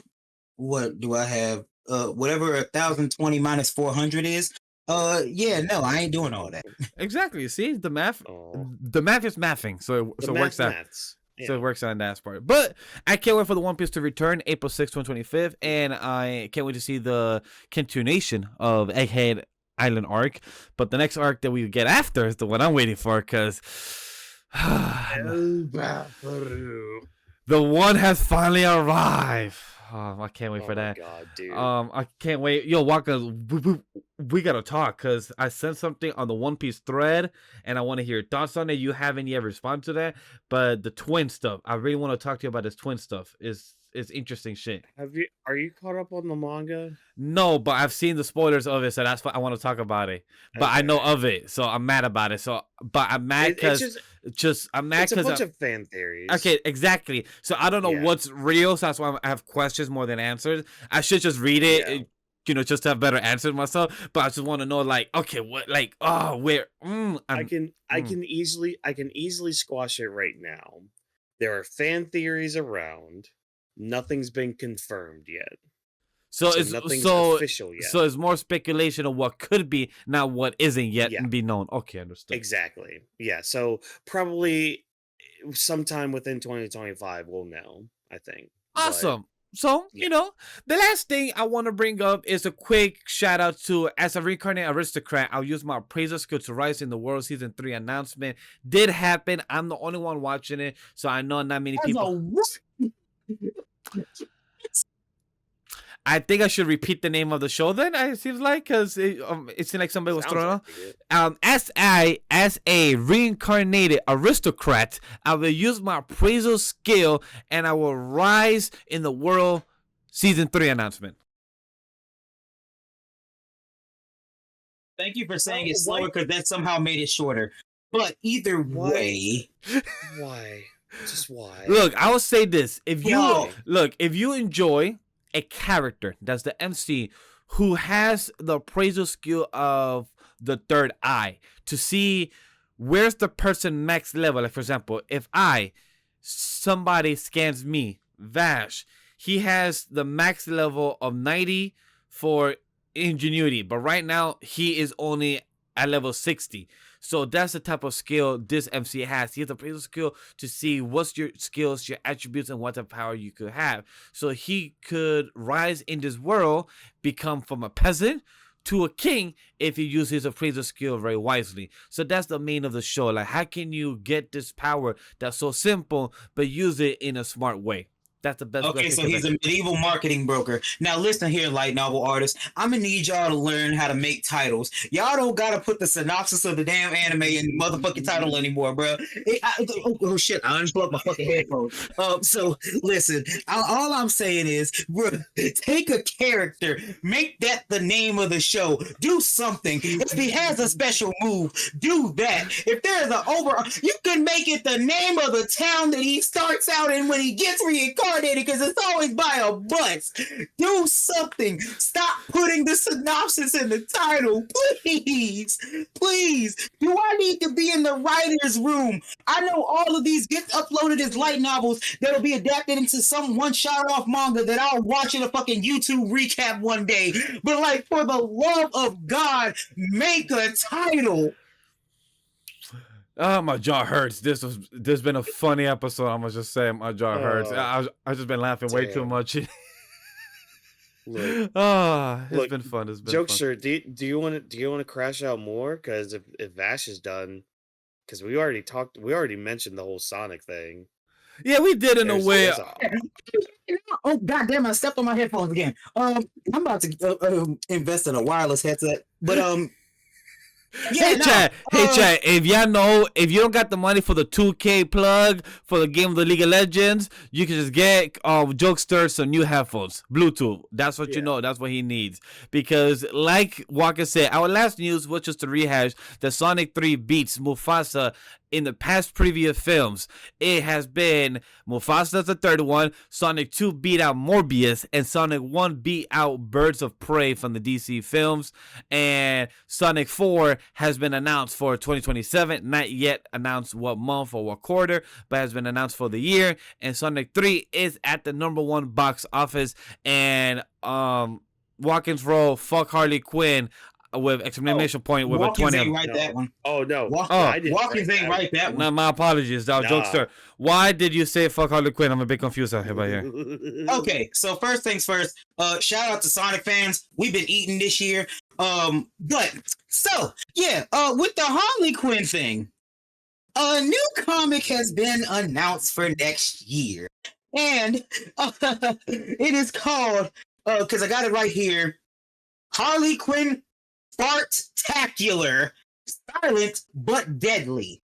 what do I have? Whatever 1020 minus 400 is. Yeah, no, I ain't doing all that. Exactly. See the math. Oh. The math is mathing, so The it works out. maths. So Yeah. it works on that part. But I can't wait for the One Piece to return April 6th, 2025. And I can't wait to see the continuation of Egghead Island arc. But the next arc that we get after is the one I'm waiting for, because the one has finally arrived. Oh, I can't wait for that. Oh my god, dude. I can't wait. Yo, Waka, we gotta talk, because I sent something on the One Piece thread and I want to hear your thoughts on it. You haven't yet responded to that, but the twin stuff, I really want to talk to you about this twin stuff. It's interesting shit. Are you caught up on the manga? No, but I've seen the spoilers of it, so that's why I want to talk about it. But I know Okay. of it, so I'm mad about it. But I'm mad It's because I'm mad it's a because bunch of fan theories. okay, exactly. So I don't know Yeah. what's real, so that's why I have questions more than answers. I should just read it, just to have better answers myself. But I just want to know, like, okay, what, like, where? I can easily squash it right now. There are fan theories around. Nothing's been confirmed yet. So Nothing's official yet. So it's more speculation of what could be, not what isn't yet Yeah. be known. Okay, understood. Exactly. Yeah. So probably sometime within 2025 we'll know, I think. But Awesome. So, yeah. the last thing I want to bring up is a quick shout out to, as a reincarnated aristocrat, I'll use my appraisal skill to rise in the world. Season 3 announcement did happen. I'm the only one watching it, so I know not many people. I think I should repeat the name of the show then. It seems like, because it seemed like somebody was Sounds throwing like off. it. As a reincarnated aristocrat, I will use my appraisal skill and I will rise in the world. Season 3 announcement. Thank you for saying Oh, it slower why- because that somehow made it shorter. But either Why? way, Why? Just why? Look, I will say this: if Yo. you enjoy a character that's the MC who has the appraisal skill of the third eye to see where's the person max level. Like, for example, if somebody scans me, Vash, he has the max level of 90 for ingenuity, but right now he is only at level 60. So that's the type of skill this MC has. He has a appraisal skill to see what's your skills, your attributes, and what type of power you could have. So he could rise in this world, become from a peasant to a king if he uses his appraisal skill very wisely. So that's the main of the show. Like, how can you get this power that's so simple, but use it in a smart way? That's the best way. Okay, so he's a medieval marketing broker. Now listen here, light novel artists. I'm gonna need y'all to learn how to make titles. Y'all don't gotta put the synopsis of the damn anime in the motherfucking title anymore, bro. Oh shit! I unplugged my fucking headphones. So listen, all I'm saying is, bro, take a character, make that the name of the show. Do something. If he has a special move, do that. If there's you can make it the name of the town that he starts out in when he gets reincarnated. Because it's always by a bus. Do something. Stop putting the synopsis in the title. Please. Do I need to be in the writer's room? I know all of these get uploaded as light novels that'll be adapted into some one-shot off manga that I'll watch in a fucking YouTube recap one day. But like, for the love of God, make a title. Oh, my jaw hurts. This been a funny episode. I'm gonna just say my jaw hurts. I just been laughing way too much. Look, it's been fun. It's been Jokester, fun. Do you want to crash out more? Because if Vash is done, because we already mentioned the whole Sonic thing. Yeah, we did in a way. Oh goddamn! I stepped on my headphones again. I'm about to invest in a wireless headset, but Hey chat, if you don't got the money for the 2K plug for the game of the League of Legends, you can just get Jokester some new headphones, Bluetooth. That's what you know. That's what he needs. Because like Whawkins said, our last news was just to rehash that Sonic 3 beats Mufasa in the past previous films. It has been Mufasa's the third one, Sonic 2 beat out Morbius, and Sonic 1 beat out Birds of Prey from the DC films, and Sonic 4 has been announced for 2027, not yet announced what month or what quarter, but has been announced for the year, and Sonic 3 is at the #1 box office, and Whawkins roll fuck Harley Quinn with exclamation point with Whawkins a 20. Ain't right that one. Oh no, Whawkins ain't right that one. No, my apologies, Jokester. Why did you say fuck Harley Quinn? I'm a bit confused out here. Okay, so first things first. Shout out to Sonic fans. We've been eating this year. With the Harley Quinn thing, a new comic has been announced for next year, and it is called because I got it right here, Harley Quinn Fartacular, silent but deadly.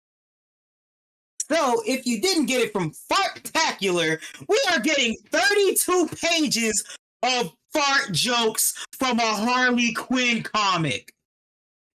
So if you didn't get it from Fartacular, we are getting 32 pages of fart jokes from a Harley Quinn comic.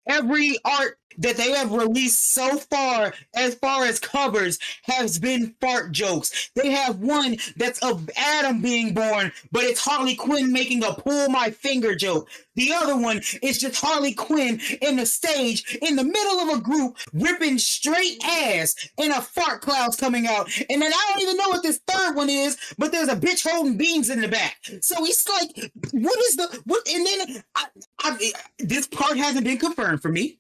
Every art that they have released so far as covers, has been fart jokes. They have one that's of Adam being born, but it's Harley Quinn making a pull my finger joke. The other one is just Harley Quinn in the stage, in the middle of a group, ripping straight ass, and a fart cloud's coming out. And then I don't even know what this third one is, but there's a bitch holding beans in the back. So it's like, what? And then this part hasn't been confirmed for me.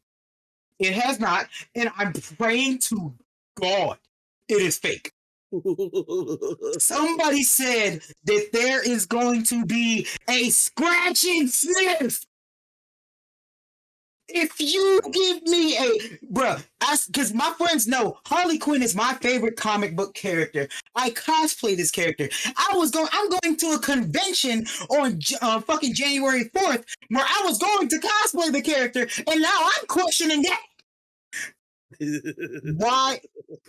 It has not, and I'm praying to God it is fake. Somebody said that there is going to be a scratch and sniff. If you give me because my friends know Harley Quinn is my favorite comic book character. I cosplay this character. I'm going to a convention on fucking January 4th where I was going to cosplay the character, and now I'm questioning that. Why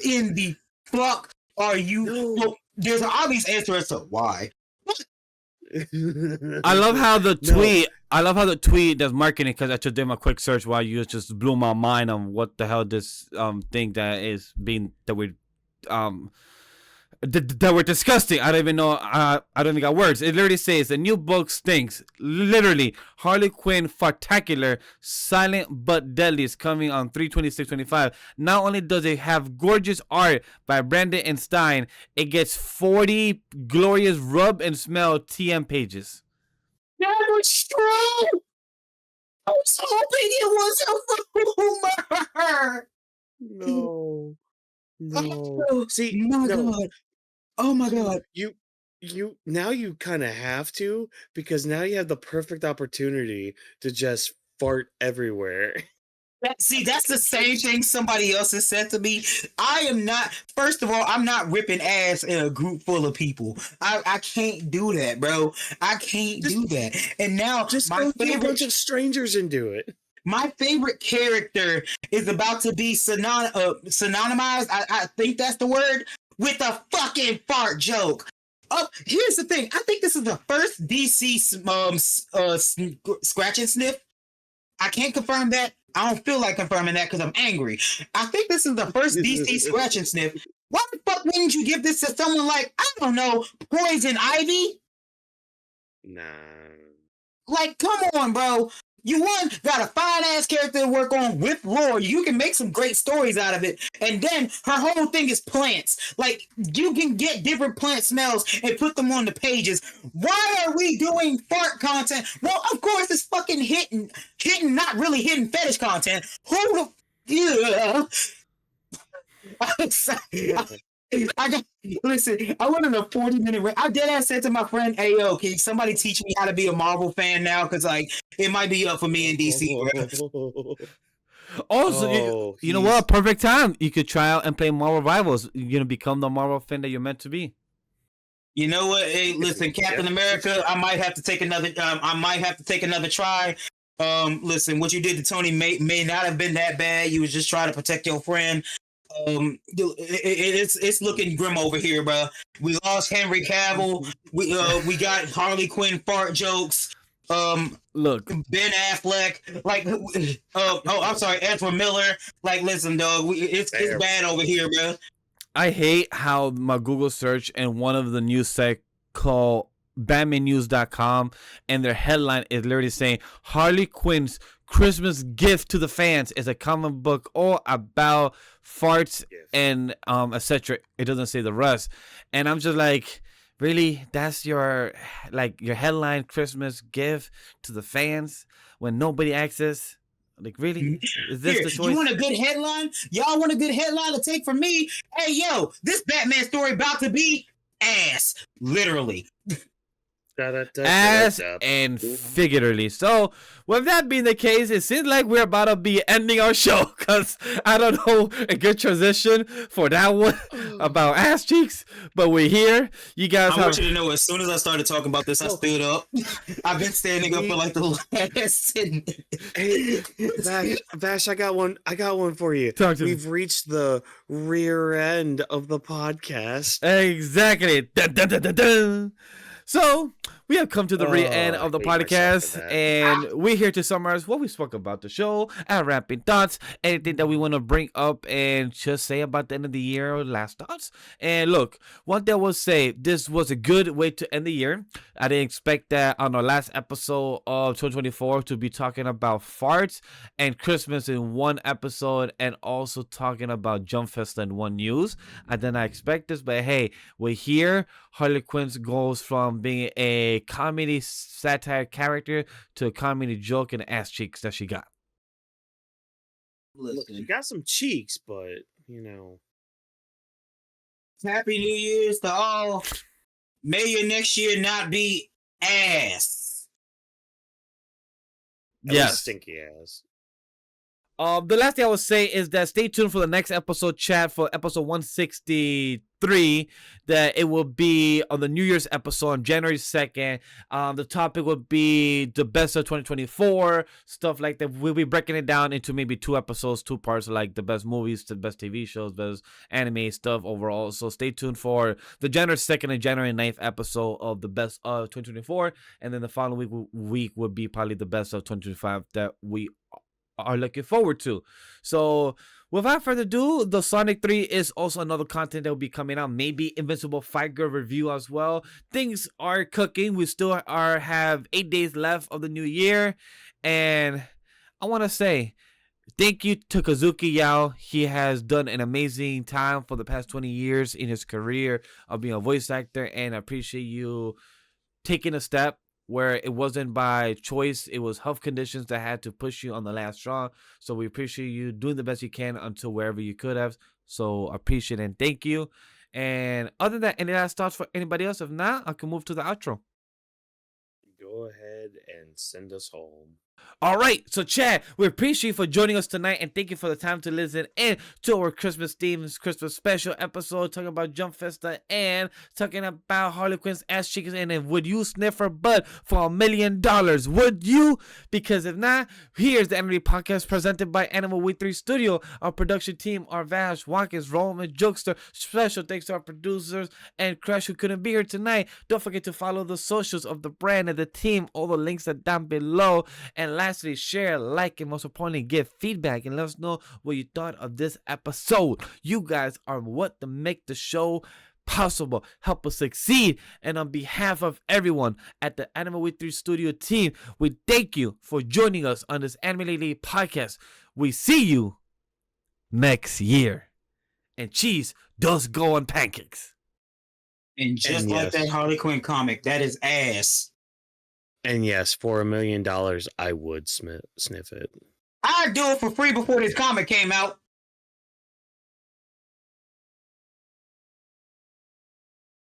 in the fuck are you? Well, there's an obvious answer as to why. I love how the tweet. I love how the tweet does marketing, because I just did my quick search while you just blew my mind on what the hell this thing that is being that we that we're disgusting. I don't even know. I don't even got words. It literally says the new book stinks. Literally, Harley Quinn Fartacular, silent but deadly, is coming on 3/26/25. Not only does it have gorgeous art by Brandon and Stein, it gets 40 glorious rub and smell TM pages. That was true. I was hoping it was a rumor. No. No. Oh See, my no. god. Oh my god. You now you kind of have to, because now you have the perfect opportunity to just fart everywhere. See, that's the same thing somebody else has said to me. I am not. First of all, I'm not ripping ass in a group full of people. I can't do that, bro. I can't Just- do that. And now Just my go to a favorite, bunch of strangers and do it. my favorite character is about to be synonymized. I think that's the word, with a fucking fart joke. Here's the thing. I think this is the first DC scratch and sniff. I can't confirm that. I don't feel like confirming that because I'm angry. I think this is the first DC scratch and sniff. Why the fuck wouldn't you give this to someone like, I don't know, Poison Ivy? Nah. Like, come on, bro. You got a fine ass character to work on with lore. You can make some great stories out of it. And then her whole thing is plants. Like, you can get different plant smells and put them on the pages. Why are we doing fart content? Well, of course, it's fucking hidden, not really hidden fetish content. Who the yeah. Listen, I went on a 40-minute I dead ass said to my friend, hey yo, can somebody teach me how to be a Marvel fan now? Cause like it might be up for me in DC, bro. Also, you know what? Perfect time. You could try out and play Marvel Rivals. You're gonna become the Marvel fan that you're meant to be. You know what? Hey, listen, Captain America, I might have to take another try. Listen, what you did to Tony may not have been that bad. You was just trying to protect your friend. It's looking grim over here, bro. We lost Henry Cavill. We got Harley Quinn fart jokes. Look, Ben Affleck. Like, I'm sorry, Ezra Miller. Like, listen, dog. It's bad over here, bro. I hate how my Google search and one of the news site called BatmanNews.com and their headline is literally saying Harley Quinn's Christmas gift to the fans is a comic book all about farts and etc. It doesn't say the rest, and I'm just like, really? That's your headline Christmas gift to the fans when nobody asks? Like, really? Is this the choice? You want a good headline? Y'all want a good headline to take from me? Hey, yo, this Batman story about to be ass, literally. Ass and figuratively. So, with that being the case, it seems like we're about to be ending our show because I don't know a good transition for that one about ass cheeks, but we're here. You guys I want you to know, as soon as I started talking about this, I stood up. I've been standing up for like the last 10 Hey, Vash, I got one for you. We've reached the rear end of the podcast. Exactly. Dun, dun, dun, dun, dun. So, we have come to the rear end of the podcast, and we're here to summarize what we spoke about the show, our wrapping thoughts, anything that we want to bring up and just say about the end of the year or last thoughts. And look, one thing I will say, this was a good way to end the year. I didn't expect that on our last episode of 2024 to be talking about farts and Christmas in one episode and also talking about Jump Festa in one news. I did not expect this, but hey, we're here. Harley Quinn goes from being a comedy satire character to a comedy joke and ass cheeks that she got. Look, you got some cheeks, but you know. Happy New Year's to all. May your next year not be ass. Yes. Stinky ass. The last thing I would say is that stay tuned for the next episode chat for episode 163. That it will be on the New Year's episode on January 2nd. The topic will be the best of 2024, stuff like that. We'll be breaking it down into maybe 2 episodes, 2 parts, like the best movies, the best TV shows, best anime stuff overall. So stay tuned for the January 2nd and January 9th episode of the best of 2024. And then the following week would be probably the best of 2025 that we are looking forward to. So without further ado, the Sonic 3 is also another content that will be coming out. Maybe Invincible Fight Girl review as well. Things are cooking. We still have 8 days left of the new year, and I want to say thank you to Kazuki Yao. He has done an amazing time for the past 20 years in his career of being a voice actor, and I appreciate you taking a step where it wasn't by choice. It was health conditions that had to push you on the last straw. So we appreciate you doing the best you can until wherever you could have. So appreciate and thank you. And other than that, any last thoughts for anybody else? If not, I can move to the outro. Go ahead and send us home. All right, so Chad, we appreciate you for joining us tonight, and thank you for the time to listen in to our Christmas themes, Christmas special episode, talking about Jump Festa and talking about Harley Quinn's ass cheeks. And then, would you sniff her butt for $1 million? Would you? Because if not, here's the Anime Podcast presented by AniMa W3 Studio. Our production team are Vash, Whawkins, Jokester. Special thanks to our producers and Crash who couldn't be here tonight. Don't forget to follow the socials of the brand and the team. All the links are down below. And lastly, share, like, and most importantly, give feedback and let us know what you thought of this episode. You guys are what to make the show possible. Help us succeed. And on behalf of everyone at the AniMa W3 Studio team, we thank you for joining us on this Anime Lady podcast. We see you next year. And cheese does go on pancakes. And just like that Harley Quinn comic, that is ass. And yes, for $1 million, I would sniff it. I'd do it for free before this comic came out.